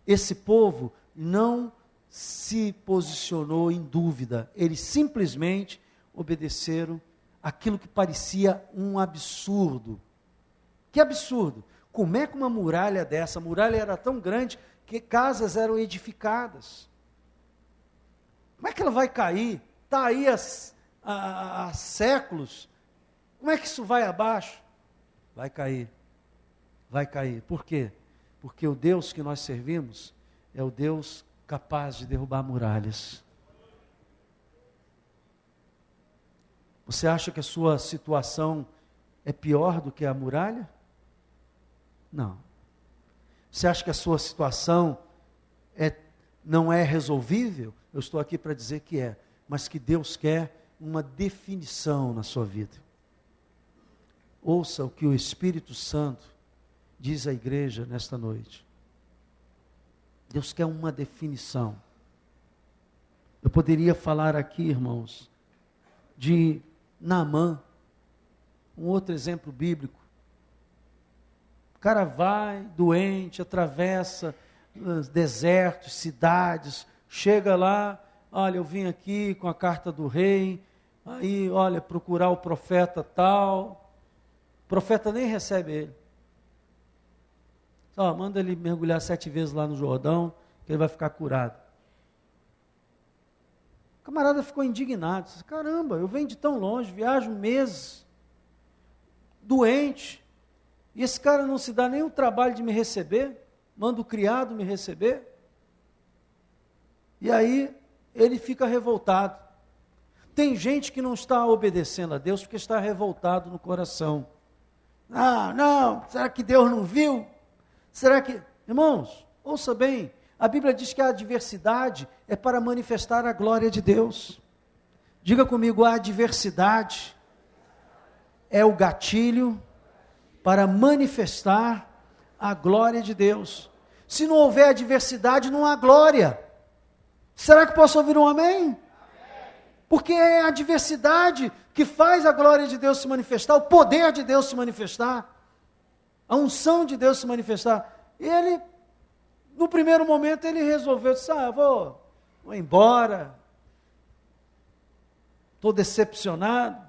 Esse povo não se posicionou em dúvida, eles simplesmente obedeceram aquilo que parecia um absurdo. Que absurdo! Como é que uma muralha dessa, a muralha era tão grande que casas eram edificadas. Como é que ela vai cair? Está aí há séculos. Como é que isso vai abaixo? Vai cair. Vai cair. Por quê? Porque o Deus que nós servimos é o Deus capaz de derrubar muralhas. Você acha que a sua situação é pior do que a muralha? Não. Você acha que a sua situação não é resolvível? Eu estou aqui para dizer que é, mas que Deus quer uma definição na sua vida. Ouça o que o Espírito Santo diz à igreja nesta noite. Deus quer uma definição. Eu poderia falar aqui, irmãos, de Naamã, um outro exemplo bíblico. O cara vai doente, atravessa desertos, cidades, chega lá, olha, eu vim aqui com a carta do rei, aí, olha, procurar o profeta tal, o profeta nem recebe ele. Só manda ele mergulhar 7 vezes lá no Jordão, que ele vai ficar curado. O camarada ficou indignado, disse, caramba, eu venho de tão longe, viajo meses, doente, e esse cara não se dá nem o trabalho de me receber, manda o criado me receber, e aí ele fica revoltado. Tem gente que não está obedecendo a Deus porque está revoltado no coração. Ah, não, será que Deus não viu? Será que... Irmãos, ouça bem, a Bíblia diz que a adversidade é para manifestar a glória de Deus. Diga comigo, a adversidade é o gatilho para manifestar a glória de Deus. Se não houver adversidade, não há glória. Será que posso ouvir um amém? Porque é a adversidade que faz a glória de Deus se manifestar, o poder de Deus se manifestar, a unção de Deus se manifestar. E ele, no primeiro momento, ele resolveu, disse, vou embora, estou decepcionado.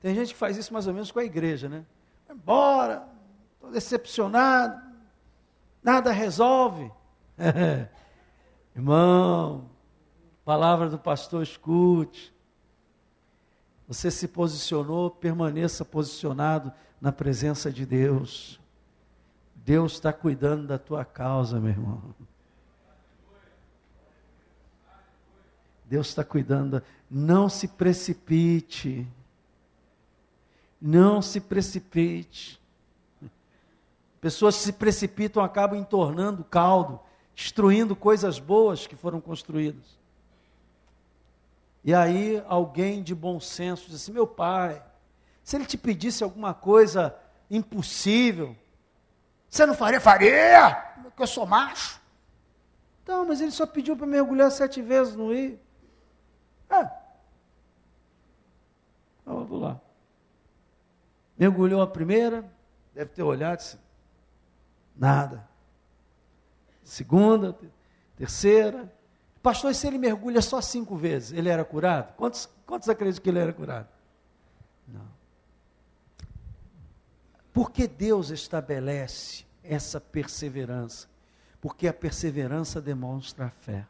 Tem gente que faz isso mais ou menos com a igreja, né? Vai embora, estou decepcionado, nada resolve. Irmão, palavra do pastor, escute. Você se posicionou, permaneça posicionado na presença de Deus. Deus está cuidando da tua causa, meu irmão. Deus está cuidando. Não se precipite. Não se precipite. Pessoas que se precipitam acabam entornando caldo, destruindo coisas boas que foram construídas. E aí alguém de bom senso diz assim, meu pai, se ele te pedisse alguma coisa impossível, você não faria? Faria, porque eu sou macho. Então, mas ele só pediu para mergulhar 7 vezes no rio. Vamos lá. Mergulhou a primeira, deve ter olhado, disse, nada. Segunda, terceira. Pastor, e se ele mergulha só 5 vezes, ele era curado? Quantos acreditam que ele era curado? Não. Por que Deus estabelece essa perseverança? Porque a perseverança demonstra a fé.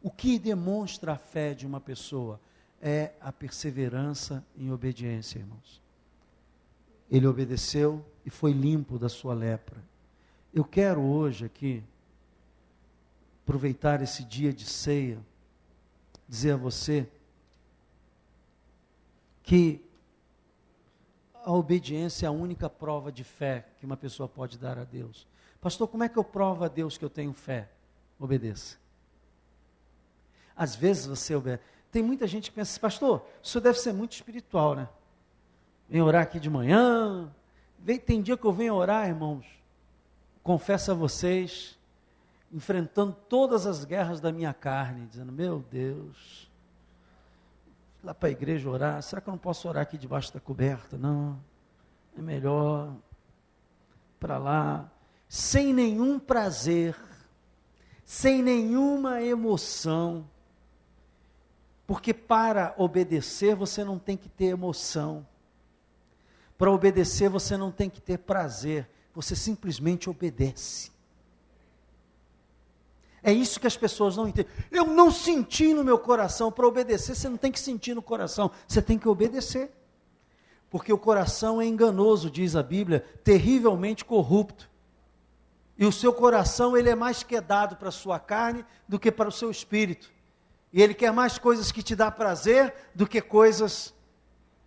O que demonstra a fé de uma pessoa é a perseverança em obediência, irmãos. Ele obedeceu e foi limpo da sua lepra. Eu quero hoje aqui aproveitar esse dia de ceia, dizer a você que a obediência é a única prova de fé que uma pessoa pode dar a Deus. Pastor, como é que eu provo a Deus que eu tenho fé? Obedeça. Às vezes você obedece. Tem muita gente que pensa assim, pastor, isso deve ser muito espiritual, né? Vem orar aqui de manhã. Tem dia que eu venho orar, irmãos, confesso a vocês, enfrentando todas as guerras da minha carne, dizendo, meu Deus, lá para a igreja orar. Será que eu não posso orar aqui debaixo da coberta? Não, é melhor para lá, sem nenhum prazer, sem nenhuma emoção, porque para obedecer você não tem que ter emoção, para obedecer você não tem que ter prazer, você simplesmente obedece. É isso que as pessoas não entendem. Eu não senti no meu coração. Para obedecer, você não tem que sentir no coração, você tem que obedecer. Porque o coração é enganoso, diz a Bíblia, terrivelmente corrupto. E o seu coração, ele é mais quedado para a sua carne do que para o seu espírito. E ele quer mais coisas que te dá prazer do que coisas...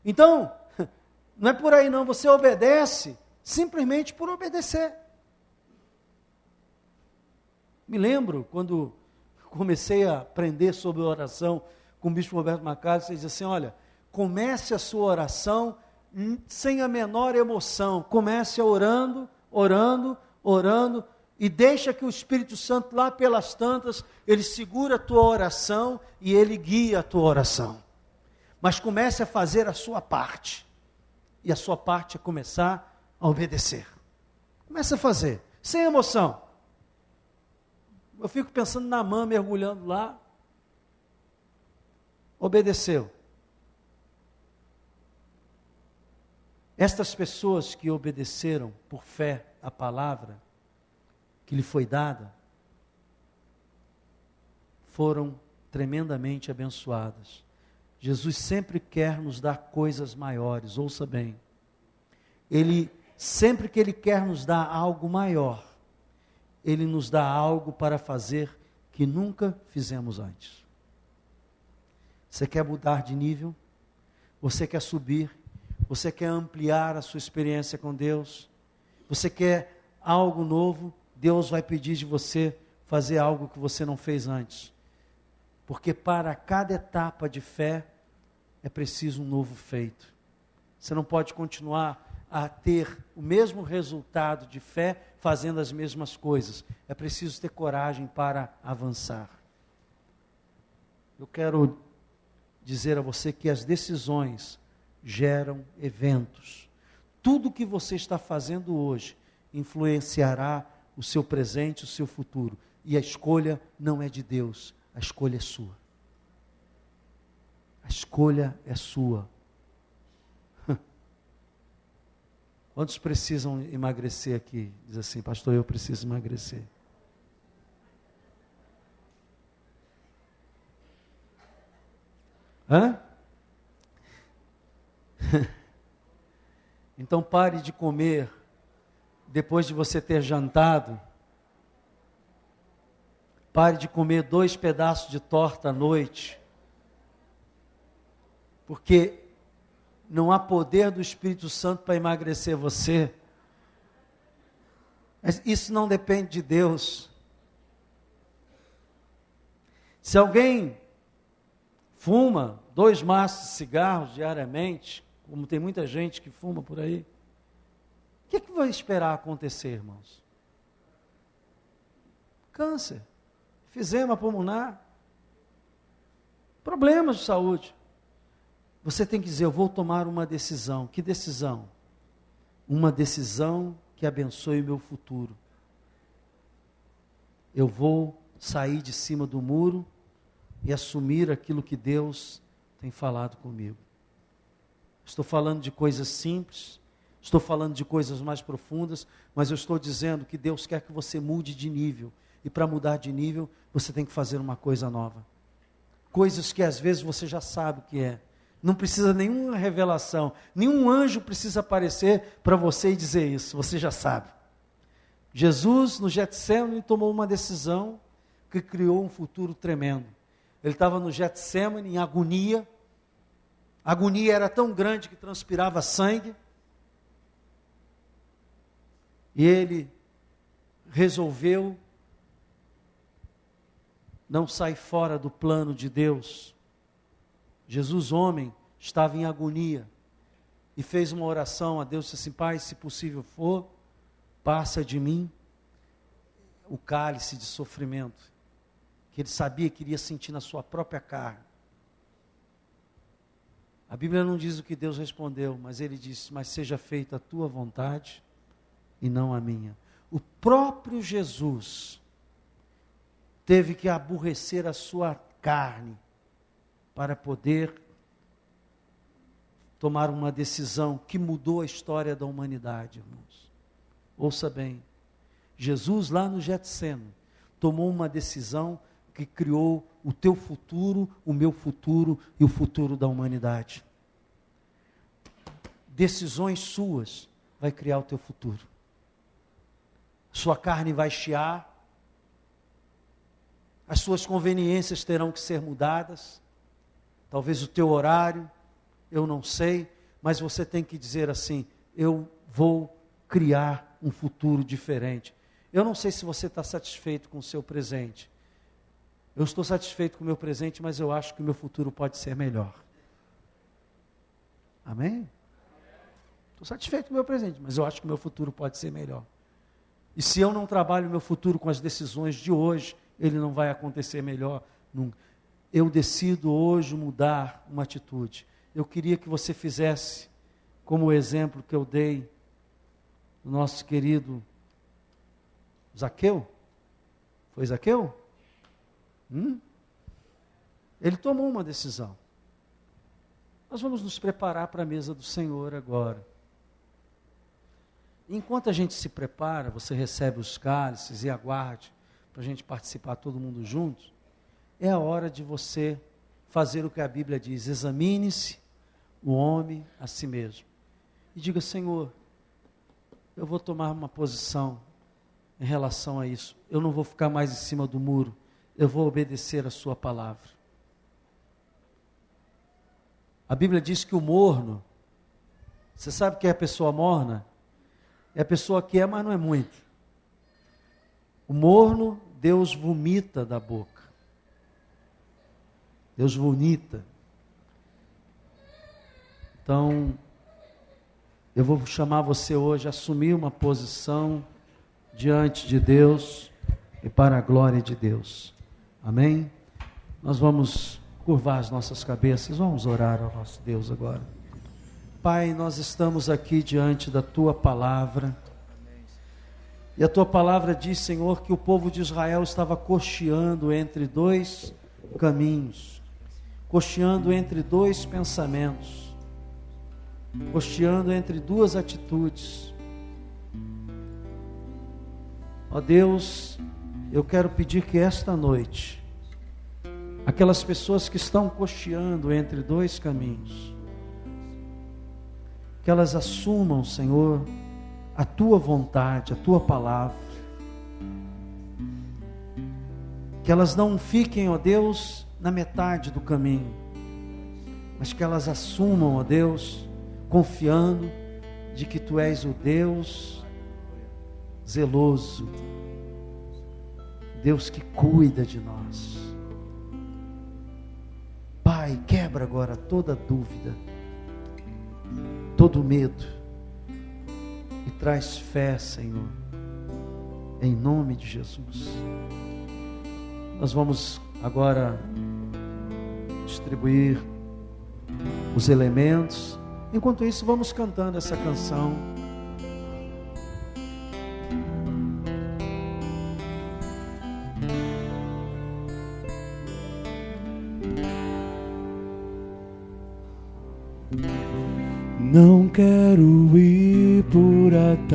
Então, não é por aí não, você obedece simplesmente por obedecer. Me lembro, quando comecei a aprender sobre oração com o bispo Roberto Macalester, ele dizia assim, olha, comece a sua oração sem a menor emoção, comece orando, orando, orando, e deixa que o Espírito Santo lá pelas tantas, ele segura a tua oração e ele guia a tua oração. Mas comece a fazer a sua parte, e a sua parte é começar a obedecer. Comece a fazer, sem emoção. Eu fico pensando na Naamã mergulhando lá, obedeceu. Estas pessoas que obedeceram por fé a palavra que lhe foi dada, foram tremendamente abençoadas. Jesus sempre quer nos dar coisas maiores, ouça bem. Sempre que Ele quer nos dar algo maior, Ele nos dá algo para fazer que nunca fizemos antes. Você quer mudar de nível? Você quer subir? Você quer ampliar a sua experiência com Deus? Você quer algo novo? Deus vai pedir de você fazer algo que você não fez antes. Porque para cada etapa de fé, é preciso um novo feito. Você não pode continuar a ter o mesmo resultado de fé, fazendo as mesmas coisas. É preciso ter coragem para avançar. Eu quero dizer a você que as decisões geram eventos. Tudo que você está fazendo hoje influenciará o seu presente, o seu futuro. E a escolha não é de Deus, a escolha é sua. A escolha é sua. Quantos precisam emagrecer aqui? Diz assim, pastor, eu preciso emagrecer. Hã? Então pare de comer depois de você ter jantado. Pare de comer 2 pedaços de torta à noite. Porque não há poder do Espírito Santo para emagrecer você. Mas isso não depende de Deus. Se alguém fuma 2 maços de cigarros diariamente, como tem muita gente que fuma por aí, o que vai esperar acontecer, irmãos? Câncer, enfisema pulmonar, problemas de saúde. Você tem que dizer, eu vou tomar uma decisão. Que decisão? Uma decisão que abençoe o meu futuro. Eu vou sair de cima do muro e assumir aquilo que Deus tem falado comigo. Estou falando de coisas simples, estou falando de coisas mais profundas, mas eu estou dizendo que Deus quer que você mude de nível. E para mudar de nível, você tem que fazer uma coisa nova. Coisas que às vezes você já sabe o que é. Não precisa nenhuma revelação, nenhum anjo precisa aparecer para você e dizer isso, você já sabe. Jesus, no Getsemane, tomou uma decisão que criou um futuro tremendo. Ele estava no Getsemane, em agonia. A agonia era tão grande que transpirava sangue. E ele resolveu não sair fora do plano de Deus. Jesus, homem, estava em agonia e fez uma oração a Deus, disse assim, Pai, se possível for, passa de mim o cálice de sofrimento, que ele sabia que iria sentir na sua própria carne. A Bíblia não diz o que Deus respondeu, mas ele disse: mas seja feita a tua vontade e não a minha. O próprio Jesus teve que aborrecer a sua carne para poder tomar uma decisão que mudou a história da humanidade, irmãos. Ouça bem, Jesus lá no Getsêmani tomou uma decisão que criou o teu futuro, o meu futuro e o futuro da humanidade. Decisões suas vai criar o teu futuro. Sua carne vai chiar, as suas conveniências terão que ser mudadas, talvez o teu horário, eu não sei, mas você tem que dizer assim: eu vou criar um futuro diferente. Eu não sei se você está satisfeito com o seu presente. Eu estou satisfeito com o meu presente, mas eu acho que o meu futuro pode ser melhor. Amém? Estou satisfeito com o meu presente, mas eu acho que o meu futuro pode ser melhor. E se eu não trabalho o meu futuro com as decisões de hoje, ele não vai acontecer melhor nunca. Eu decido hoje mudar uma atitude. Eu queria que você fizesse, como o exemplo que eu dei do nosso querido Zaqueu. Foi Zaqueu? Ele tomou uma decisão. Nós vamos nos preparar para a mesa do Senhor agora. Enquanto a gente se prepara, você recebe os cálices e aguarde para a gente participar todo mundo junto. É a hora de você fazer o que a Bíblia diz: examine-se o homem a si mesmo. E diga: Senhor, eu vou tomar uma posição em relação a isso. Eu não vou ficar mais em cima do muro. Eu vou obedecer a sua palavra. A Bíblia diz que o morno, você sabe o que é a pessoa morna? É a pessoa que é, mas não é muito. O morno, Deus vomita da boca. Deus vomita. Então, eu vou chamar você hoje a assumir uma posição diante de Deus e para a glória de Deus. Amém? Nós vamos curvar as nossas cabeças, vamos orar ao nosso Deus agora. Pai, nós estamos aqui diante da Tua palavra, e a Tua palavra diz, Senhor, que o povo de Israel estava cocheando entre dois caminhos, cocheando entre dois pensamentos, cocheando entre duas atitudes. Ó Deus, eu quero pedir que esta noite, aquelas pessoas que estão cocheando entre dois caminhos, que elas assumam, Senhor, a Tua vontade, a Tua palavra, que elas não fiquem, ó Deus, na metade do caminho, mas que elas assumam, ó Deus, confiando de que Tu és o Deus zeloso, Deus que cuida de nós. Pai, quebra agora toda dúvida, todo medo, e traz fé, Senhor, em nome de Jesus. Nós vamos agora distribuir os elementos. Enquanto isso, vamos cantando essa canção. Não quero ir por atalhos,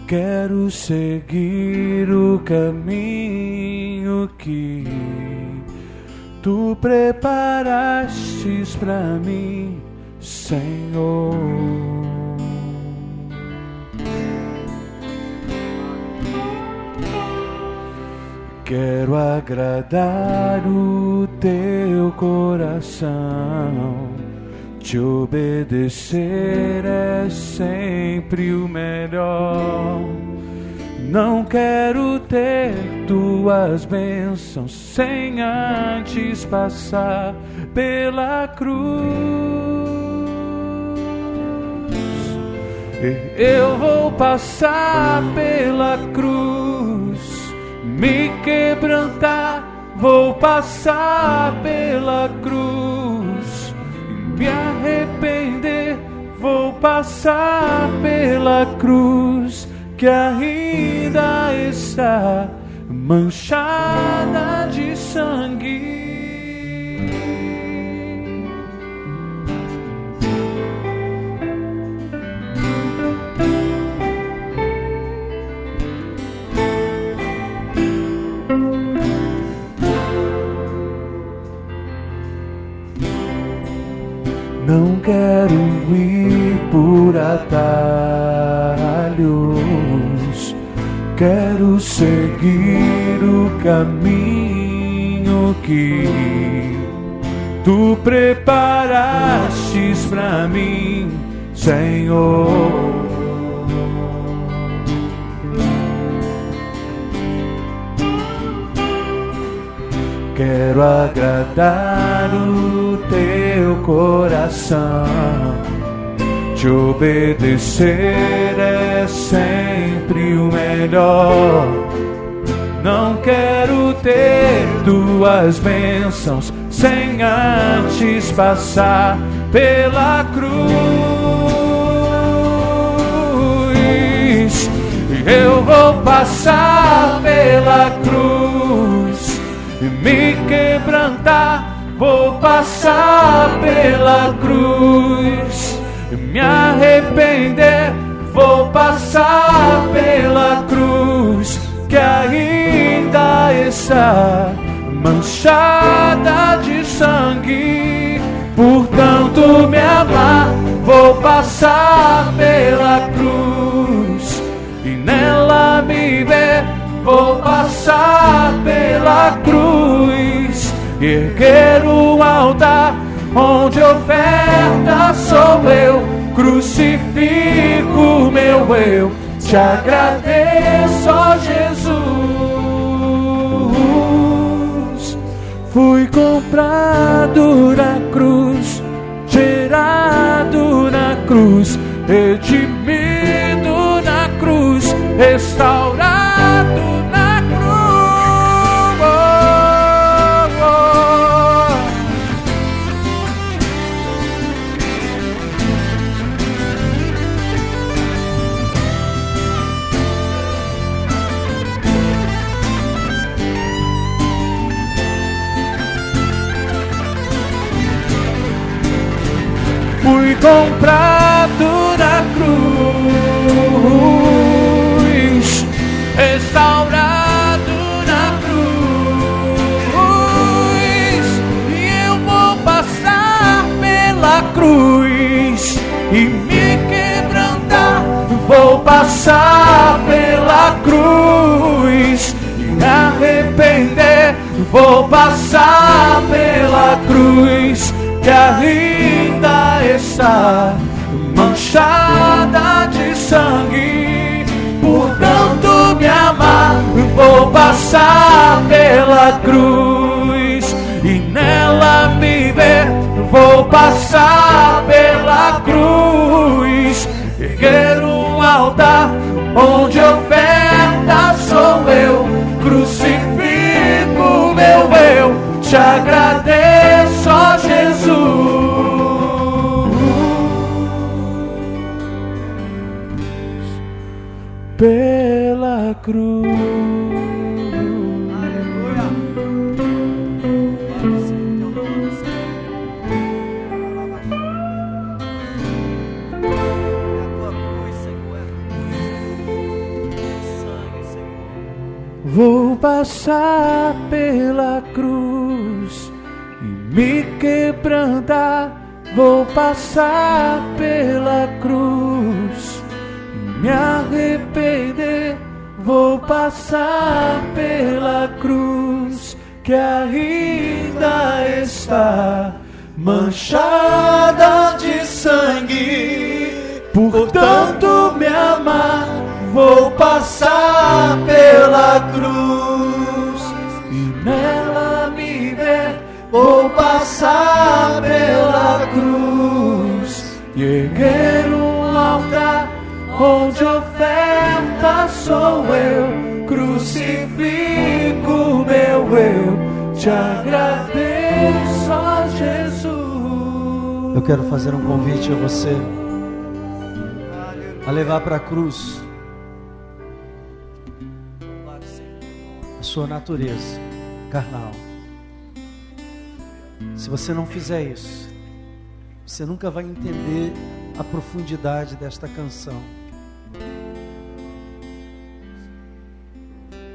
quero seguir o caminho que Tu preparastes para mim, Senhor. Quero agradar o Teu coração, Te obedecer é sempre o melhor. Não quero ter Tuas bênçãos sem antes passar pela cruz. Eu vou passar pela cruz, me quebrantar, vou passar pela cruz e me arrepender, vou passar pela cruz que ainda está manchada de sangue. Não quero ir por atalhos, quero seguir o caminho que Tu preparastes pra mim, Senhor. Quero agradar o Teu coração, Te obedecer é sempre o melhor. Não quero ter Tuas bênçãos sem antes passar pela cruz. Eu vou passar pela cruz e me quebrantar, vou passar pela cruz e me arrepender, vou passar pela cruz que ainda está manchada de sangue. Por tanto me amar, vou passar pela cruz e nela me ver, vou passar pela cruz, erguer o altar onde oferta sou eu, crucifico meu eu, te agradeço, ó Jesus. Fui comprado na cruz, gerado na cruz, redimido na cruz, restaurado na cruz. Oh, oh. Fui comprado na cruz, restaurado na cruz, e eu vou passar pela cruz e me quebrantar, vou passar pela cruz e me arrepender, vou passar pela cruz que ainda está manchada de sangue. Por tanto me amar, vou passar pela cruz e nela me ver, vou passar pela cruz, erguer um altar onde oferta sou eu, crucifico meu eu, te agradeço, ó Jesus. Pela cruz. Aleluia. Louvado seja o Teu nome, Senhor. É a Tua cruz, Senhor. É o sangue, Senhor. Vou passar pela cruz e me quebrantar, vou passar pela cruz e me arrepender, vou passar pela cruz que ainda está manchada de sangue. Portanto me amar, vou passar pela cruz e nela me ver, vou passar pela cruz e erguer um altar onde oferta sou eu, crucifico meu eu, te agradeço, ó Jesus. quero fazer um convite a você a levar para a cruz a sua natureza carnal. Se você não fizer isso, você nunca vai entender a profundidade desta canção.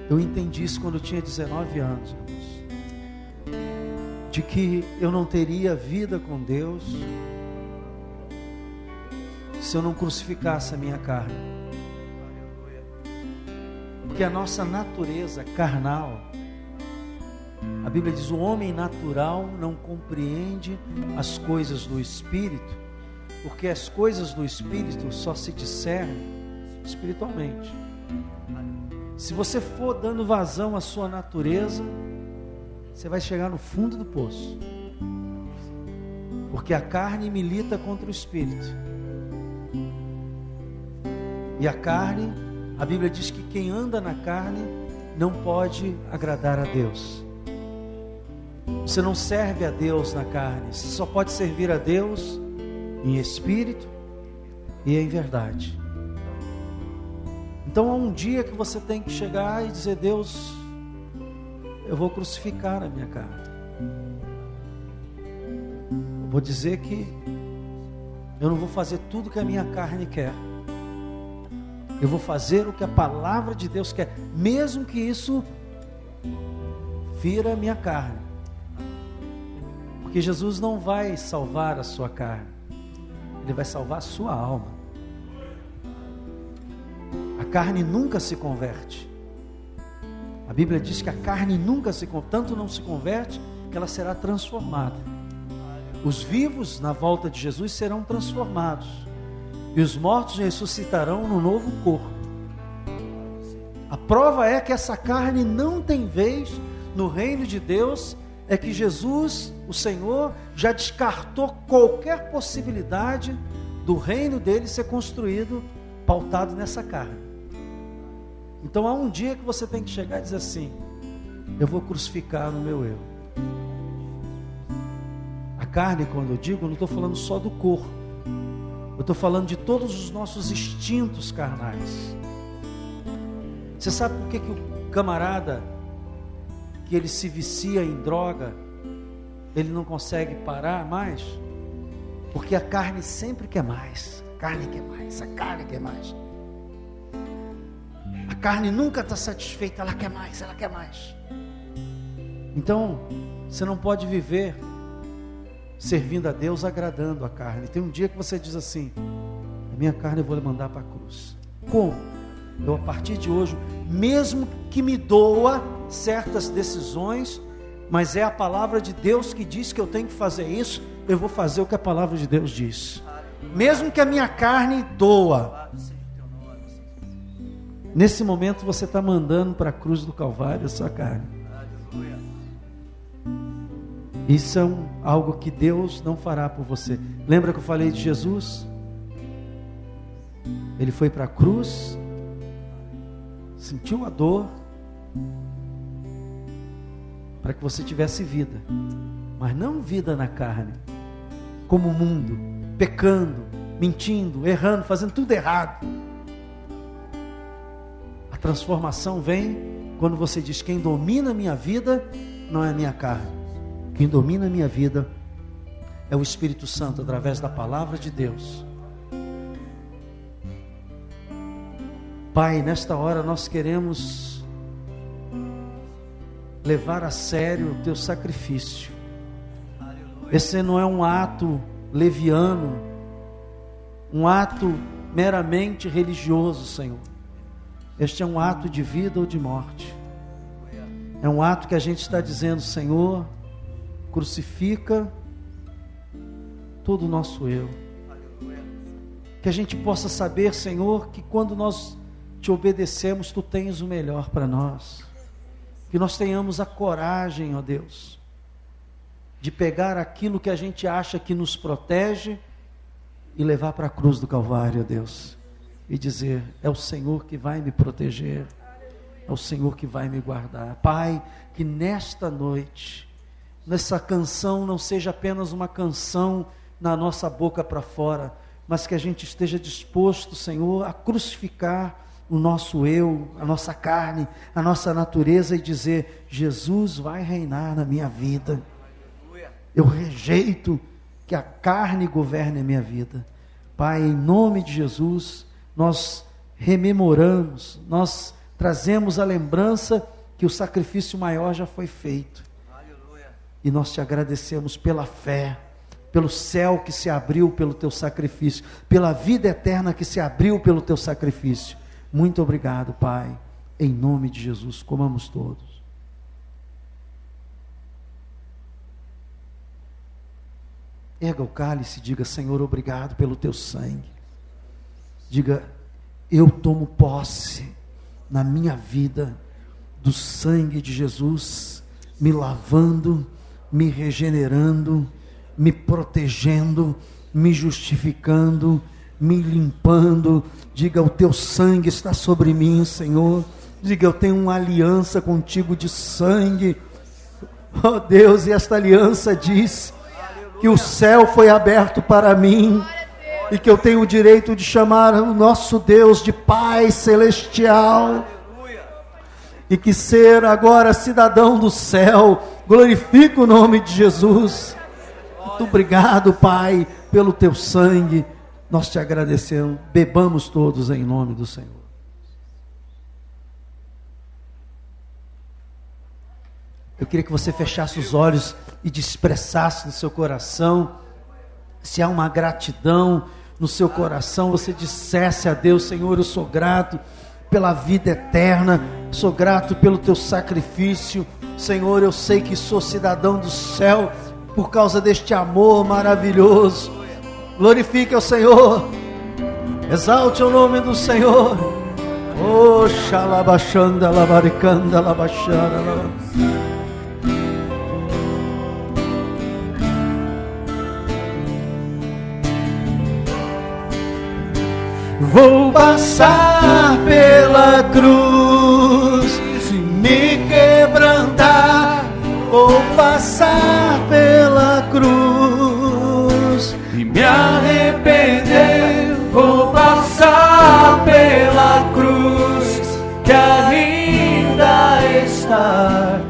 Eu entendi isso quando eu tinha 19 anos, irmãos, de que eu não teria vida com Deus se eu não crucificasse a minha carne. Porque a nossa natureza carnal, a Bíblia diz, o homem natural não compreende as coisas do Espírito, porque as coisas do Espírito só se discernem espiritualmente. Se você for dando vazão à sua natureza, você vai chegar no fundo do poço, porque a carne milita contra o Espírito, e a carne, a Bíblia diz que quem anda na carne não pode agradar a Deus. Você não serve a Deus na carne, você só pode servir a Deus em espírito e em verdade. Então há um dia que você tem que chegar e dizer: Deus, eu vou crucificar a minha carne. Eu vou dizer que eu não vou fazer tudo que a minha carne quer. Eu vou fazer o que a palavra de Deus quer, mesmo que isso fira a minha carne. Porque Jesus não vai salvar a sua carne, Ele vai salvar a sua alma. A carne nunca se converte. A Bíblia diz que a carne nunca se converte, tanto não se converte que ela será transformada. Os vivos na volta de Jesus serão transformados, e os mortos ressuscitarão no novo corpo. A prova é que essa carne não tem vez no reino de Deus, é que Jesus, o Senhor, já descartou qualquer possibilidade do reino dele ser construído pautado nessa carne. Então há um dia que você tem que chegar e dizer assim: eu vou crucificar no meu eu. A carne, quando eu digo, eu não estou falando só do corpo, eu estou falando de todos os nossos instintos carnais. Você sabe por que o camarada que ele se vicia em droga, ele não consegue parar mais? Porque a carne sempre quer mais. A carne quer mais, a carne quer mais. A carne nunca está satisfeita, ela quer mais, ela quer mais. Então, você não pode viver servindo a Deus, agradando a carne. Tem um dia que você diz assim: a minha carne eu vou mandar para a cruz. Como? Eu, a partir de hoje, mesmo que me doa certas decisões, mas é a palavra de Deus que diz que eu tenho que fazer isso, eu vou fazer o que a palavra de Deus diz, mesmo que a minha carne doa. Nesse momento você está mandando para a cruz do Calvário a sua carne. Isso é algo que Deus não fará por você. Lembra que eu falei de Jesus? Ele foi para a cruz, sentiu a dor, para que você tivesse vida, mas não vida na carne, como o mundo, pecando, mentindo, errando, fazendo tudo errado. A transformação vem quando você diz: quem domina a minha vida não é a minha carne, quem domina a minha vida é o Espírito Santo, através da palavra de Deus. Pai, nesta hora nós queremos levar a sério o teu sacrifício. Esse não é um ato leviano, um ato meramente religioso, Senhor. Este é um ato de vida ou de morte. É um ato que a gente está dizendo: Senhor, crucifica todo o nosso eu. Que a gente possa saber, Senhor, que quando nós te obedecemos, tu tens o melhor para nós. Que nós tenhamos a coragem, ó Deus, de pegar aquilo que a gente acha que nos protege e levar para a cruz do Calvário, ó Deus, e dizer: é o Senhor que vai me proteger, é o Senhor que vai me guardar. Pai, que nesta noite, nessa canção não seja apenas uma canção na nossa boca para fora, mas que a gente esteja disposto, Senhor, a crucificar o nosso eu, a nossa carne, a nossa natureza e dizer: Jesus vai reinar na minha vida. Eu rejeito que a carne governe a minha vida. Pai, em nome de Jesus, nós rememoramos, nós trazemos a lembrança que o sacrifício maior já foi feito. Aleluia. E nós te agradecemos pela fé, pelo céu que se abriu pelo teu sacrifício, pela vida eterna que se abriu pelo teu sacrifício. Muito obrigado, Pai. Em nome de Jesus, comamos todos. Erga o cálice e diga: Senhor, obrigado pelo teu sangue. Diga: eu tomo posse na minha vida do sangue de Jesus, me lavando, me regenerando, me protegendo, me justificando, me limpando. Diga: o teu sangue está sobre mim, Senhor. Diga: eu tenho uma aliança contigo de sangue. Oh Deus, e esta aliança diz que o céu foi aberto para mim e que eu tenho o direito de chamar o nosso Deus de Pai Celestial. E que ser agora cidadão do céu glorifica o nome de Jesus. Muito obrigado, Pai, pelo teu sangue. Nós te agradecemos. Bebamos todos em nome do Senhor. Eu queria que você fechasse os olhos e expressasse no seu coração, se há uma gratidão no seu coração, você dissesse a Deus: Senhor, eu sou grato pela vida eterna, sou grato pelo teu sacrifício. Senhor, eu sei que sou cidadão do céu por causa deste amor maravilhoso. Glorifique ao Senhor, exalte o nome do Senhor. Oh, xalabachanda, labaricanda, labachara, Vou passar pela cruz e me quebrantar. Vou passar pela cruz e me arrepender. Vou passar pela cruz que ainda está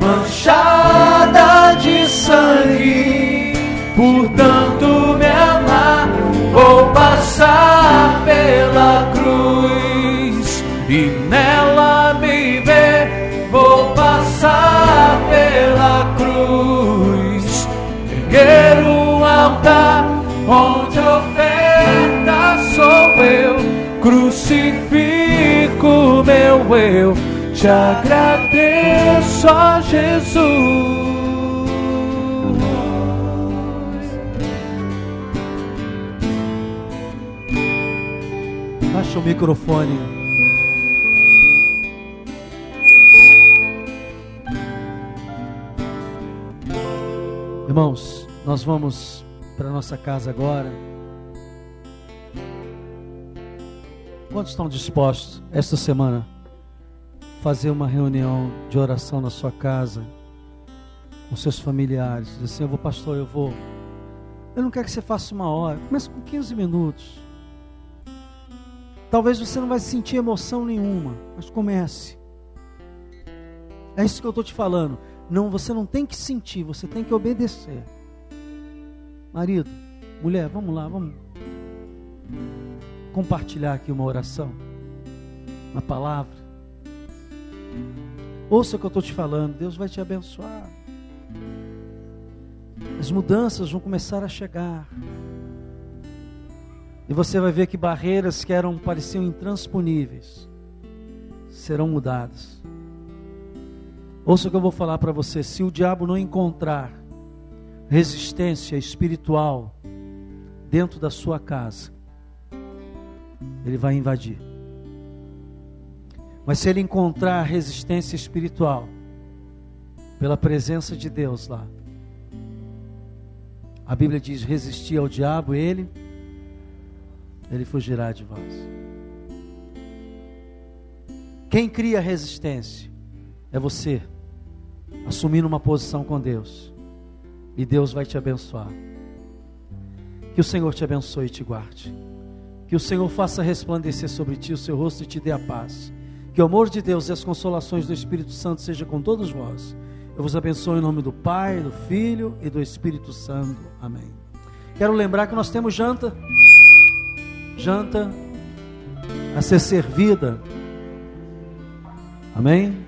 manchada de sangue. Por tanto me amar, vou passar pela cruz e nela me ver. Vou passar pela cruz, erguer um altar onde oferta sou eu. Crucifico meu eu, te agradeço, ó Jesus. Baixa o microfone. Irmãos, nós vamos para nossa casa agora. Quantos estão dispostos esta semana fazer uma reunião de oração na sua casa com seus familiares? Diz assim: pastor, eu não quero que você faça 1 hora, comece com 15 minutos. Talvez você não vai sentir emoção nenhuma, mas comece. É isso que eu estou te falando. Não, você não tem que sentir, você tem que obedecer. Marido, mulher, vamos lá, vamos compartilhar aqui uma oração, uma palavra. Ouça o que eu estou te falando, Deus vai te abençoar. As mudanças vão começar a chegar. E você vai ver que barreiras que pareciam intransponíveis serão mudadas. Ouça o que eu vou falar para você. Se o diabo não encontrar resistência espiritual dentro da sua casa, ele vai invadir. Mas se ele encontrar resistência espiritual pela presença de Deus lá, a Bíblia diz: resistir ao diabo, ele fugirá de vós. Quem cria resistência é você, assumindo uma posição com Deus, e Deus vai te abençoar. Que o Senhor te abençoe e te guarde. Que o Senhor faça resplandecer sobre ti o seu rosto e te dê a paz. Que o amor de Deus e as consolações do Espírito Santo seja com todos vós. Eu vos abençoo em nome do Pai, do Filho e do Espírito Santo. Amém. Quero lembrar que nós temos janta a ser servida. Amém?